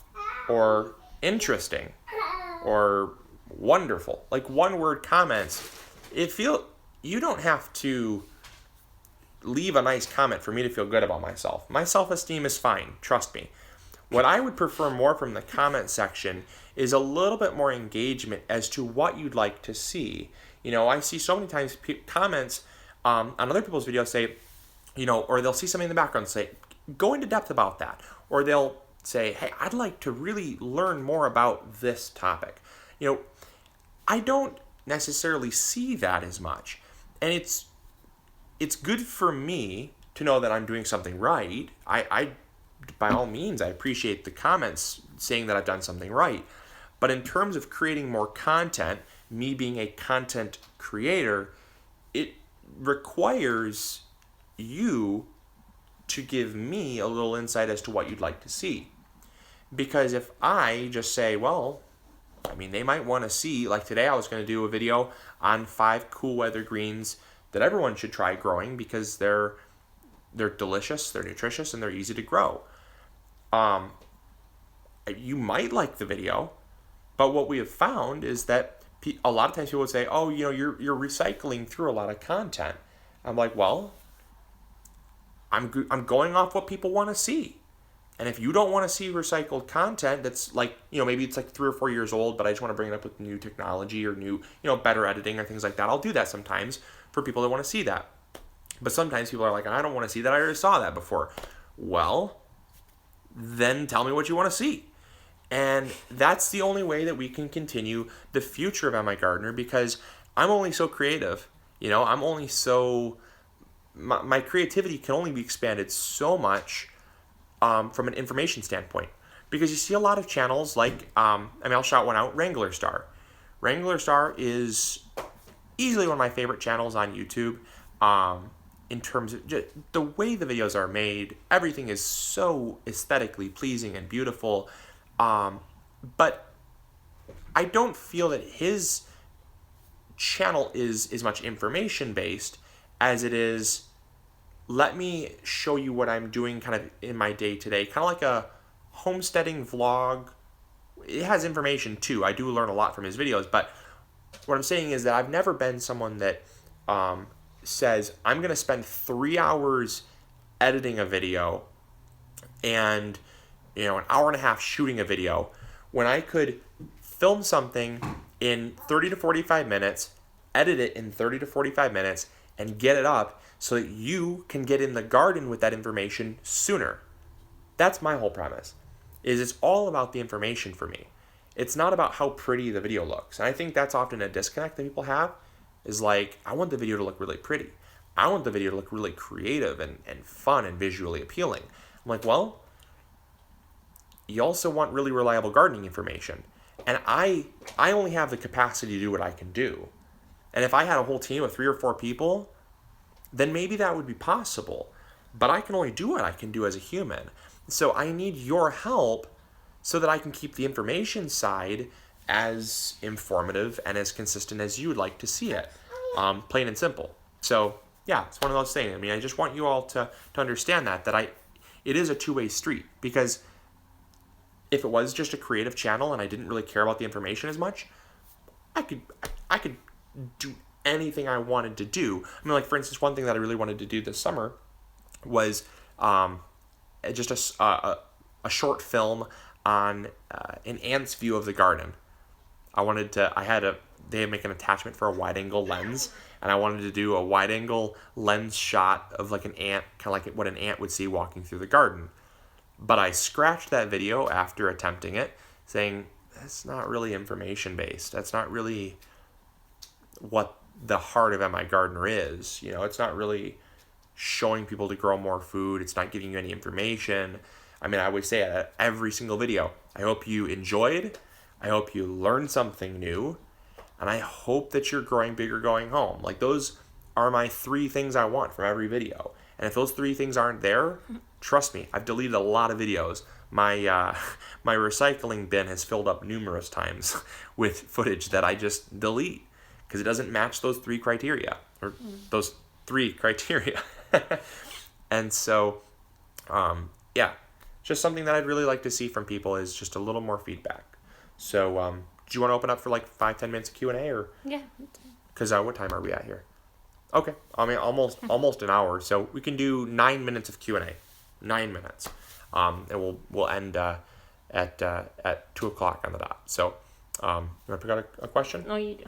[SPEAKER 1] or interesting, or wonderful, like one-word comments, you don't have to leave a nice comment for me to feel good about myself. My self-esteem is fine, trust me. What I would prefer more from the comment section is a little bit more engagement as to what you'd like to see. I see so many times comments on other people's videos say, or they'll see something in the background and say, go into depth about that. Or they'll say, hey, I'd like to really learn more about this topic. I don't necessarily see that as much. And it's good for me to know that I'm doing something right. I by all means, I appreciate the comments saying that I've done something right. But in terms of creating more content, me being a content creator, it requires you to give me a little insight as to what you'd like to see. Because if I just say, they might want to see, like today I was going to do a video on 5 cool weather greens that everyone should try growing because they're delicious, they're nutritious, and they're easy to grow. You might like the video, but what we have found is that a lot of times people would say, "Oh, you're recycling through a lot of content." I'm like, well, I'm going off what people want to see. And if you don't want to see recycled content that's like, maybe it's like 3 or 4 years old, but I just want to bring it up with new technology or new, better editing or things like that, I'll do that sometimes for people that want to see that. But sometimes people are like, I don't want to see that. I already saw that before. Well, then tell me what you want to see. And that's the only way that we can continue the future of MIgardener, because I'm only so creative. I'm only so... My creativity can only be expanded so much from an information standpoint. Because you see a lot of channels like, I'll shout one out, Wrangler Star. Wrangler Star is easily one of my favorite channels on YouTube. In terms of just the way the videos are made, everything is so aesthetically pleasing and beautiful. But I don't feel that his channel is as much information based as it is, let me show you what I'm doing kind of in my day to day, kind of like a homesteading vlog. It has information too. I do learn a lot from his videos, but what I'm saying is that I've never been someone that says, I'm going to spend 3 hours editing a video and, an hour and a half shooting a video, when I could film something in 30 to 45 minutes, edit it in 30 to 45 minutes, and get it up so that you can get in the garden with that information sooner. That's my whole premise, is it's all about the information for me. It's not about how pretty the video looks. And I think that's often a disconnect that people have, is like, I want the video to look really pretty. I want the video to look really creative and fun and visually appealing. I'm like, well, you also want really reliable gardening information. And I only have the capacity to do what I can do. And if I had a whole team of 3 or 4 people, then maybe that would be possible. But I can only do what I can do as a human. So I need your help so that I can keep the information side as informative and as consistent as you would like to see it. Plain and simple. So yeah, it's one of those things. I mean, I just want you all to understand that it is a two-way street, because if it was just a creative channel and I didn't really care about the information as much, I could do anything I wanted to do. I mean, like, for instance, one thing that I really wanted to do this summer was just a short film on an ant's view of the garden. They make an attachment for a wide angle lens, and I wanted to do a wide angle lens shot of like an ant, kind of like what an ant would see walking through the garden. But I scratched that video after attempting it, saying, that's not really information based. That's not really what the heart of MIgardener is. You know, it's not really showing people to grow more food. It's not giving you any information. I mean, I always say at every single video, I hope you enjoyed. I hope you learned something new. And I hope that you're growing bigger going home. Like, those are my 3 things I want from every video. And if those 3 things aren't there, trust me, I've deleted a lot of videos. My my recycling bin has filled up numerous times with footage that I just delete because it doesn't match those 3 criteria, or those 3 criteria. And so, yeah, just something that I'd really like to see from people is just a little more feedback. So, do you want to open up for like 5-10 minutes of Q&A, or?
[SPEAKER 2] Yeah.
[SPEAKER 1] Because what time are we at here? Okay, I mean almost an hour, so we can do 9 minutes of Q&A, 9 minutes, and we'll end at 2:00 on the dot. So, you want to pick out a question?
[SPEAKER 2] No, you do.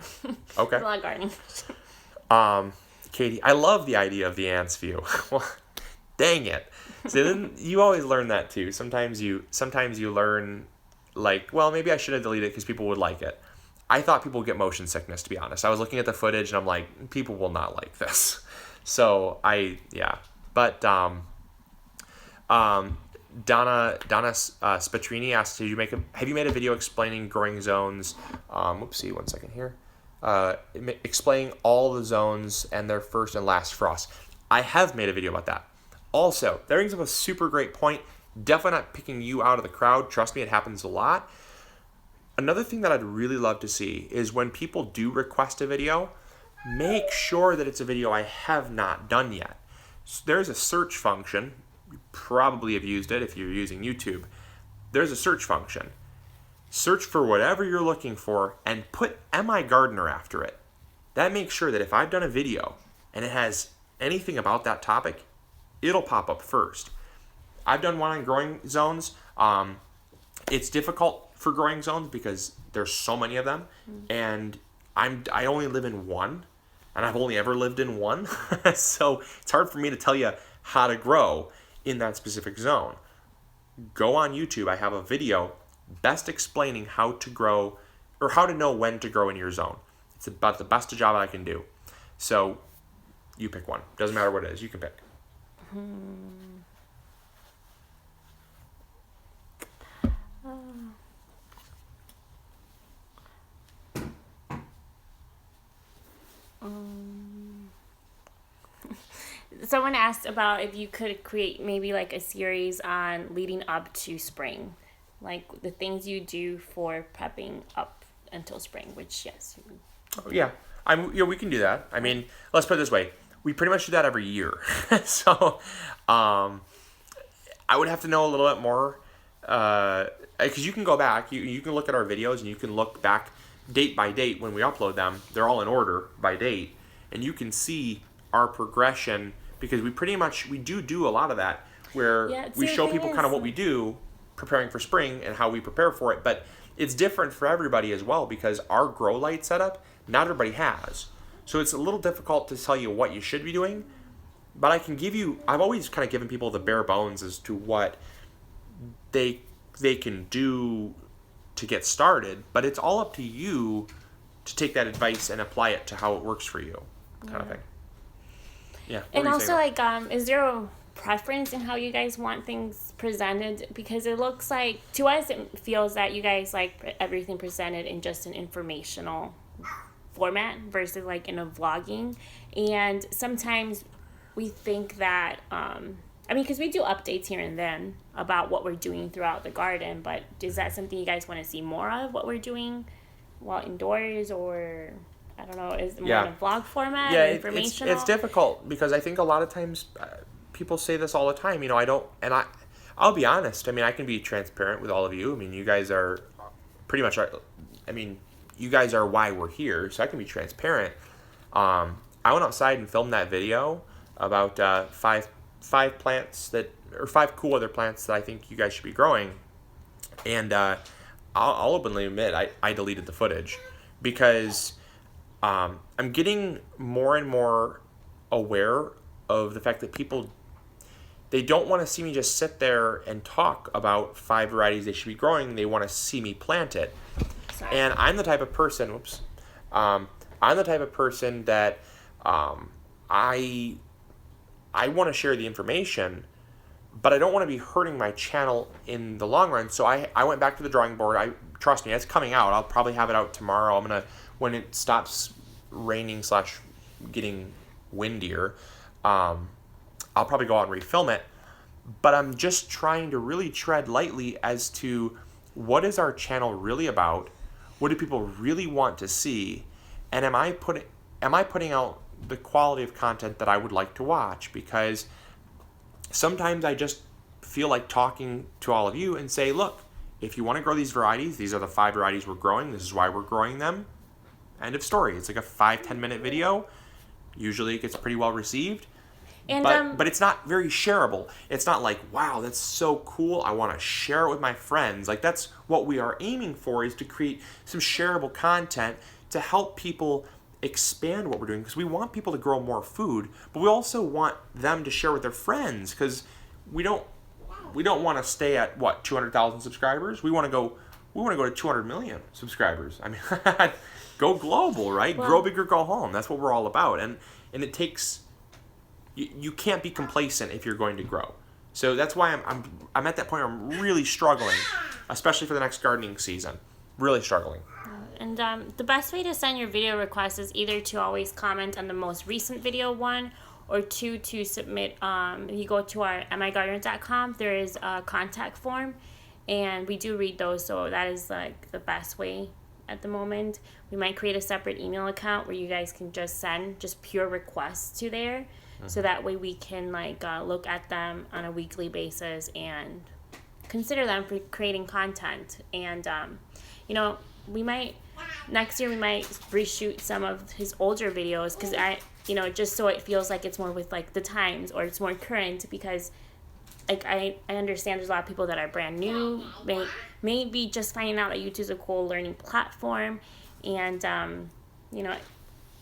[SPEAKER 1] Okay.
[SPEAKER 2] There's a lot of gardening.
[SPEAKER 1] Katie, I love the idea of the ants view. Well, dang it! So then you always learn that too. Sometimes you learn, like, well, maybe I should have deleted it because people would like it. I thought people would get motion sickness, to be honest. I was looking at the footage and I'm like, people will not like this. So but Donna Spatrini asked, have you made a video explaining growing zones? Oopsie, 1 second here. Explaining all the zones and their first and last frost. I have made a video about that. Also, that brings up a super great point. Definitely not picking you out of the crowd. Trust me, it happens a lot. Another thing that I'd really love to see is when people do request a video, make sure that it's a video I have not done yet. So there's a search function. You probably have used it if you're using YouTube. There's a search function. Search for whatever you're looking for and put MIgardener after it. That makes sure that if I've done a video and it has anything about that topic, it'll pop up first. I've done one on growing zones. It's difficult for growing zones because there's so many of them, and I only live in one, and I've only ever lived in one. So it's hard for me to tell you how to grow in that specific zone. Go on YouTube. I have a video best explaining how to grow, or how to know when to grow in your zone. It's about the best job I can do. So you pick one. Doesn't matter what it is. You can pick.
[SPEAKER 2] Someone asked about if you could create maybe like a series on leading up to spring, like the things you do for prepping up until spring, which yes.
[SPEAKER 1] Yeah, we can do that. I mean, let's put it this way. We pretty much do that every year. So, I would have to know a little bit more, because you can go back, you can look at our videos and you can look back date by date when we upload them. They're all in order by date, and you can see our progression, because we do a lot of that where we show people kind of what we do preparing for spring and how we prepare for it. But it's different for everybody as well, because our grow light setup, not everybody has. So it's a little difficult to tell you what you should be doing, but I've always kind of given people the bare bones as to what they can do to get started, but it's all up to you to take that advice and apply it to how it works for you, kind of thing. Yeah.
[SPEAKER 2] And also, like, is there a preference in how you guys want things presented? Because it looks like, to us, it feels that you guys like everything presented in just an informational format versus like in a vlogging. And sometimes we think that, because we do updates here and then about what we're doing throughout the garden, but is that something you guys want to see more of, what we're doing while indoors, or I don't know, is it more in a vlog format, informational?
[SPEAKER 1] It's difficult because I think a lot of times people say this all the time, I'll be honest, I can be transparent with all of you. You guys are pretty much, you guys are why we're here, so I can be transparent. I went outside and filmed that video about five cool other plants that I think you guys should be growing, and I'll openly admit I deleted the footage because I'm getting more and more aware of the fact that people, they don't want to see me just sit there and talk about 5 varieties they should be growing. They want to see me plant it.
[SPEAKER 2] Sorry.
[SPEAKER 1] And I'm the type of person, I'm the type of person that I want to share the information, but I don't want to be hurting my channel in the long run. So I went back to the drawing board. Trust me, it's coming out. I'll probably have it out tomorrow. When it stops raining / getting windier, I'll probably go out and refilm it. But I'm just trying to really tread lightly as to what is our channel really about? What do people really want to see? And am I putting out the quality of content that I would like to watch? Because sometimes I just feel like talking to all of you and say, look, if you want to grow these varieties, these are the 5 varieties we're growing. This is why we're growing them. End of story. It's like a 5-10 minute video. Usually it gets pretty well received. And, but it's not very shareable. It's not like, wow, that's so cool, I want to share it with my friends. Like, that's what we are aiming for, is to create some shareable content to help people expand what we're doing, because we want people to grow more food, but we also want them to share with their friends, because we don't want to stay at 200,000 subscribers. We want to go to 200 million subscribers. Go global, right? Well, grow big or go home. That's what we're all about. And it takes, you can't be complacent if you're going to grow. So that's why I'm at that point where I'm really struggling, especially for the next gardening season. Really struggling.
[SPEAKER 2] And the best way to send your video requests is either to always comment on the most recent video one, or to submit, if you go to our MIgardener.com, there is a contact form, and we do read those, so that is like the best way at the moment. We might create a separate email account where you guys can just send just pure requests to there, so that way we can look at them on a weekly basis and consider them for creating content. And next year we might reshoot some of his older videos, because just so it feels like it's more with the times, or it's more current, because I understand there's a lot of people that are brand new, maybe just finding out that YouTube is a cool learning platform, and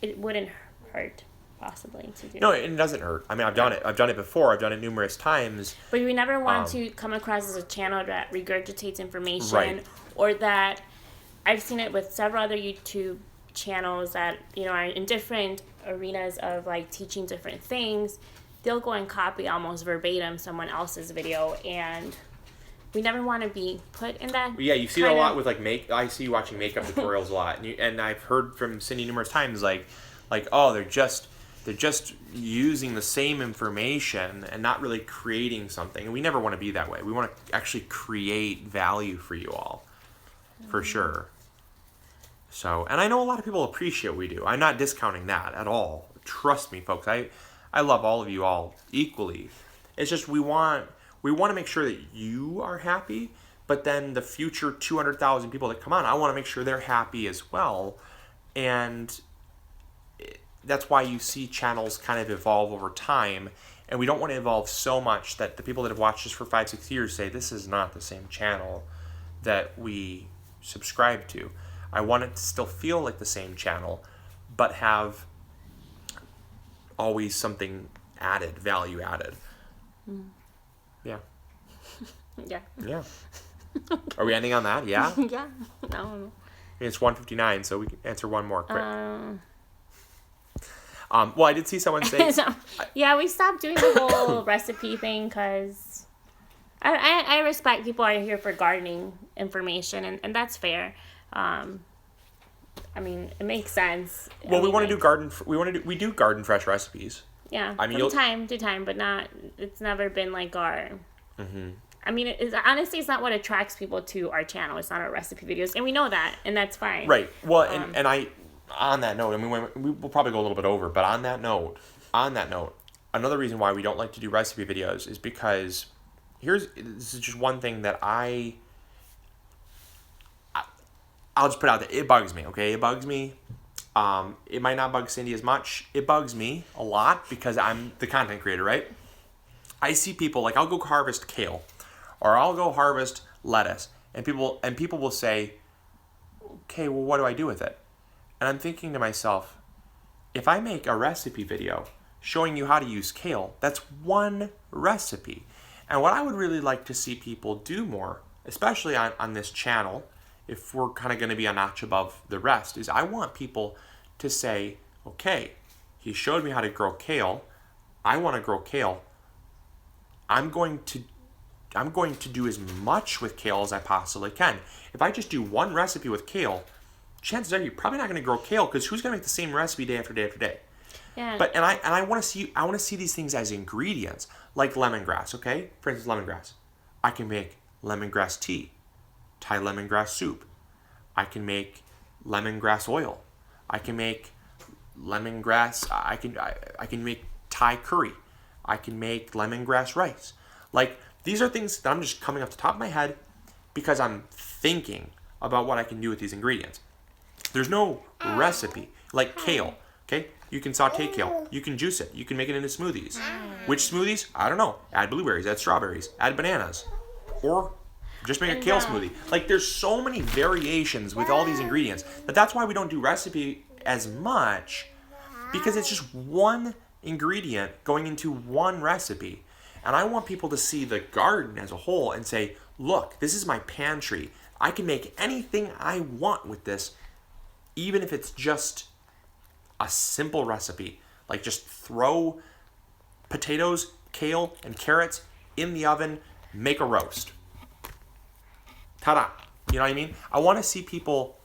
[SPEAKER 2] it wouldn't hurt possibly to do.
[SPEAKER 1] No, it doesn't hurt. I've done it. I've done it before. I've done it numerous times.
[SPEAKER 2] But we never want to come across as a channel that regurgitates information,
[SPEAKER 1] right,
[SPEAKER 2] or that I've seen it with several other YouTube channels that are in different arenas of teaching different things. They'll go and copy almost verbatim someone else's video, and we never want to be put in that.
[SPEAKER 1] Yeah, you see that a lot with I see you watching makeup tutorials a lot, and I've heard from Cindy numerous times oh, they're just using the same information and not really creating something. And we never want to be that way. We want to actually create value for you all, for sure. So, and I know a lot of people appreciate what we do. I'm not discounting that at all. Trust me, folks. I love all of you all equally. It's just we want to make sure that you are happy, but then the future 200,000 people that come on, I want to make sure they're happy as well. And that's why you see channels kind of evolve over time, and we don't want to evolve so much that the people that have watched us for 5-6 years say this is not the same channel that we subscribe to. I want it to still feel like the same channel, but have always something added, value added. Yeah.
[SPEAKER 2] Yeah.
[SPEAKER 1] Yeah. Are we ending on that? Yeah?
[SPEAKER 2] Yeah. No.
[SPEAKER 1] It's 1:59, so we can answer one more quick. Well, I did see someone say...
[SPEAKER 2] So, yeah, we stopped doing the whole recipe thing because I respect people are here for gardening information, and that's fair. I mean, it makes sense.
[SPEAKER 1] Well, we want to do garden... We do garden fresh recipes.
[SPEAKER 2] Yeah,
[SPEAKER 1] I mean,
[SPEAKER 2] from time to time, but not... It's never been like our...
[SPEAKER 1] Mm-hmm.
[SPEAKER 2] I mean, honestly, it's not what attracts people to our channel. It's not our recipe videos, and we know that, and that's fine.
[SPEAKER 1] Right. Well, and I... On that note, I mean, we'll probably go a little bit over, but on that note, another reason why we don't like to do recipe videos is because this is just one thing that I'll just put out there. It bugs me, okay? It bugs me. It might not bug Cindy as much. It bugs me a lot because I'm the content creator, right? I see people, like, I'll go harvest kale or I'll go harvest lettuce, and people will say, okay, well, what do I do with it? And I'm thinking to myself, if I make a recipe video showing you how to use kale, that's one recipe. And what I would really like to see people do more, especially on this channel, if we're kind of going to be a notch above the rest, is I want people to say, okay, he showed me how to grow kale. I want to grow kale. I'm going to do as much with kale as I possibly can. If I just do one recipe with kale, chances are you're probably not going to grow kale because who's going to make the same recipe day after day after day?
[SPEAKER 2] Yeah.
[SPEAKER 1] But I want to see these things as ingredients, like lemongrass. Okay, for instance, lemongrass. I can make lemongrass tea, Thai lemongrass soup. I can make lemongrass oil. I can make lemongrass. I can make Thai curry. I can make lemongrass rice. Like, these are things that I'm just coming off the top of my head because I'm thinking about what I can do with these ingredients. There's no recipe. Like kale, okay? You can saute kale. You can juice it. You can make it into smoothies. Which smoothies? I don't know. Add blueberries, add strawberries, add bananas. Or just make a kale smoothie. Like, there's so many variations with all these ingredients. But that's why we don't do recipe as much, because it's just one ingredient going into one recipe. And I want people to see the garden as a whole and say, look, this is my pantry. I can make anything I want with this, even if it's just a simple recipe. Like, just throw potatoes, kale, and carrots in the oven, make a roast. Ta-da! You know what I mean? I want to see people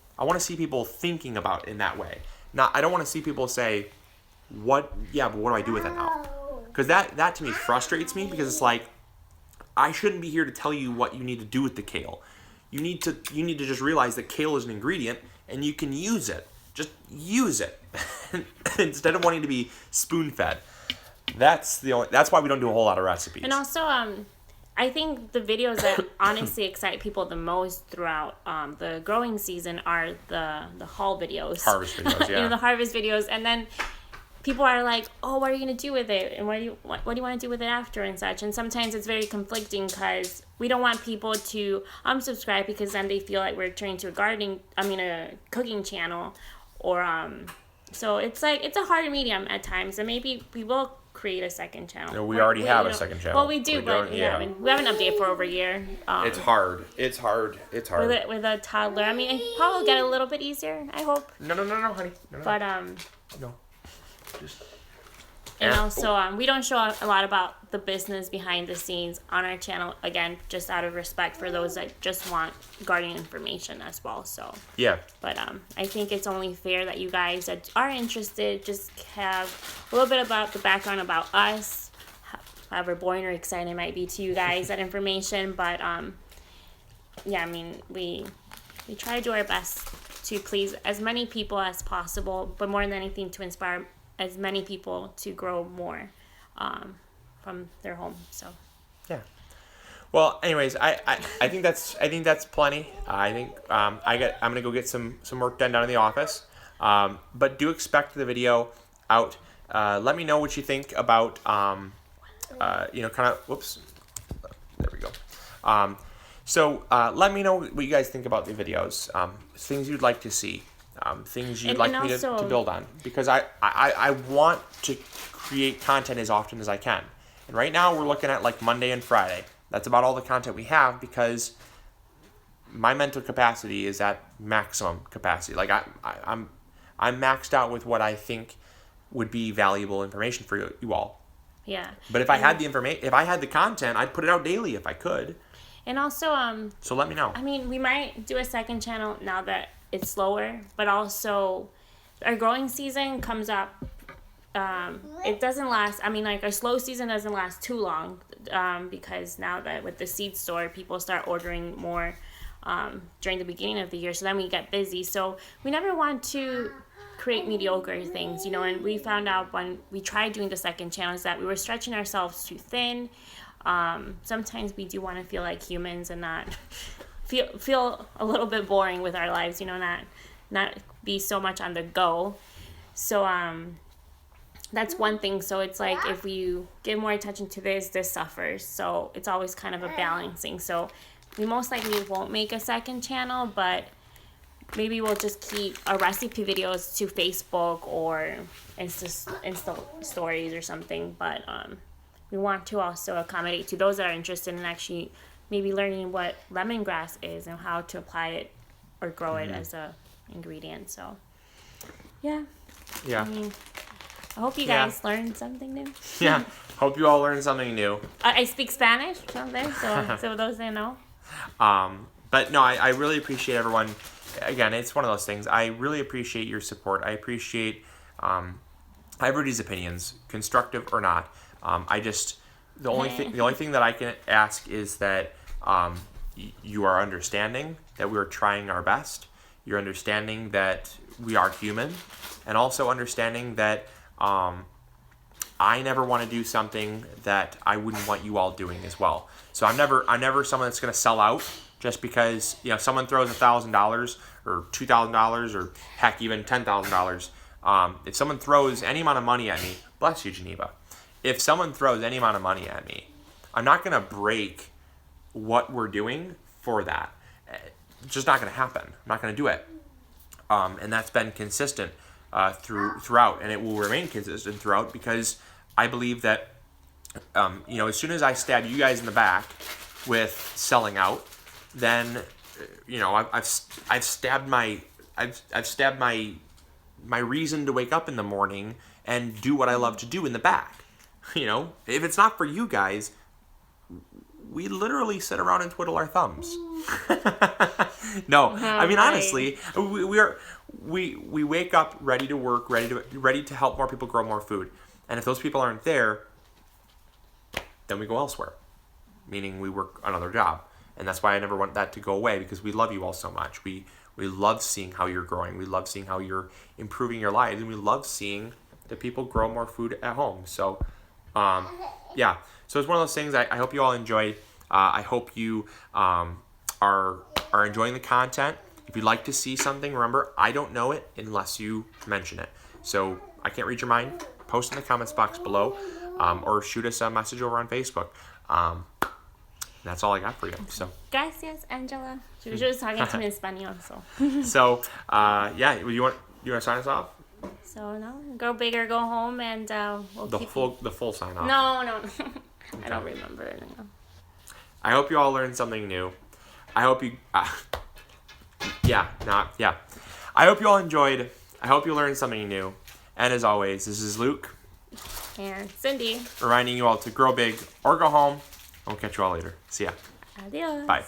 [SPEAKER 1] thinking about it in that way. I don't want to see people say, but what do I do with it now? Because that to me frustrates me, because it's like, I shouldn't be here to tell you what you need to do with the kale. You need to just realize that kale is an ingredient and you can use it. Just use it instead of wanting to be spoon-fed. That's why we don't do a whole lot of recipes.
[SPEAKER 2] And also, I think the videos that honestly excite people the most throughout the growing season are the haul videos.
[SPEAKER 1] Harvest videos, yeah.
[SPEAKER 2] The harvest videos, and then people are like, "Oh, what are you gonna do with it? And what do you want to do with it after and such?" And sometimes it's very conflicting because we don't want people to unsubscribe because then they feel like we're turning to a cooking channel, or so it's like it's a hard medium at times, and maybe we will create a second channel.
[SPEAKER 1] No, we already have a second channel.
[SPEAKER 2] Well, we do, but we haven't updated for over a year.
[SPEAKER 1] It's hard. It's hard.
[SPEAKER 2] With a toddler. I mean, it probably will get a little bit easier, I hope.
[SPEAKER 1] No, honey. No.
[SPEAKER 2] But
[SPEAKER 1] no. Just.
[SPEAKER 2] And also, we don't show a lot about the business behind the scenes on our channel. Again, just out of respect for those that just want gardening information as well. So
[SPEAKER 1] yeah.
[SPEAKER 2] But I think it's only fair that you guys that are interested just have a little bit about the background about us, however boring or exciting it might be to you guys, that information. But yeah, I mean, we try to do our best to please as many people as possible, but more than anything to inspire as many people to grow more from their home. So
[SPEAKER 1] yeah. Well, anyways, I think that's plenty. I think I'm gonna go get some work done down in the office. But do expect the video out. Let me know what you think about kind of whoops. There we go. So let me know what you guys think about the videos. Things you'd like to see. Things you'd like me to build on, because I want to create content as often as I can. And right now we're looking at like Monday and Friday. That's about all the content we have because my mental capacity is at maximum capacity. Like I'm maxed out with what I think would be valuable information for you all.
[SPEAKER 2] Yeah.
[SPEAKER 1] But if I had the information, if I had the content, I'd put it out daily if I could.
[SPEAKER 2] And also,
[SPEAKER 1] so let me know.
[SPEAKER 2] I mean, we might do a second channel now that it's slower, but also our growing season comes up. It doesn't last. I mean, like our slow season doesn't last too long because now that with the seed store, people start ordering more during the beginning of the year. So then we get busy. So we never want to create mediocre things, you know. And we found out when we tried doing the second channel is that we were stretching ourselves too thin. Sometimes we do want to feel like humans and not feel a little bit boring with our lives, you know, not be so much on the go. So that's one thing. So it's like if we give more attention to this suffers. So it's always kind of a balancing. So we most likely won't make a second channel, but maybe we'll just keep our recipe videos to Facebook or Insta stories or something. But we want to also accommodate to those that are interested in actually maybe learning what lemongrass is and how to apply it or grow it as a ingredient. So, yeah.
[SPEAKER 1] Yeah.
[SPEAKER 2] I mean, I hope you guys learned something new.
[SPEAKER 1] Yeah. Hope you all learned something new.
[SPEAKER 2] I speak Spanish, something, so those that know.
[SPEAKER 1] But no, I really appreciate everyone. Again, it's one of those things. I really appreciate your support. I appreciate everybody's opinions, constructive or not. The only thing that I can ask is that you are understanding that we are trying our best. You're understanding that we are human, and also understanding that I never want to do something that I wouldn't want you all doing as well. So I'm never someone that's going to sell out just because someone throws $1,000 or $2,000 or heck even $10,000. If someone throws any amount of money at me, bless you, Geneva. If someone throws any amount of money at me, I'm not going to break what we're doing for that. It's just not going to happen. I'm not going to do it. And that's been consistent throughout, and it will remain consistent throughout because I believe that, as soon as I stab you guys in the back with selling out, then, I've stabbed my reason to wake up in the morning and do what I love to do in the back. If it's not for you guys, we literally sit around and twiddle our thumbs. No, I mean, honestly, we wake up ready to work, ready to help more people grow more food. And if those people aren't there, then we go elsewhere, meaning we work another job. And that's why I never want that to go away, because we love you all so much. We love seeing how you're growing. We love seeing how you're improving your lives. And we love seeing that people grow more food at home. So, yeah. So it's one of those things I hope you all enjoyed. I hope you are enjoying the content. If you'd like to see something, remember, I don't know it unless you mention it. So I can't read your mind. Post in the comments box below, or shoot us a message over on Facebook. That's all I got for you. So.
[SPEAKER 2] Gracias, Angela. She was just talking to me in Spanish, so.
[SPEAKER 1] So, yeah. You want to sign us off?
[SPEAKER 2] So no, go big or go home, and we'll
[SPEAKER 1] the full sign off.
[SPEAKER 2] No. I don't remember it now.
[SPEAKER 1] I hope you all learned something new. I hope you. I hope you all enjoyed. I hope you learned something new. And as always, this is Luke
[SPEAKER 2] and Cindy
[SPEAKER 1] reminding you all to grow big or go home. I'll catch you all later. See ya.
[SPEAKER 2] Adios.
[SPEAKER 1] Bye.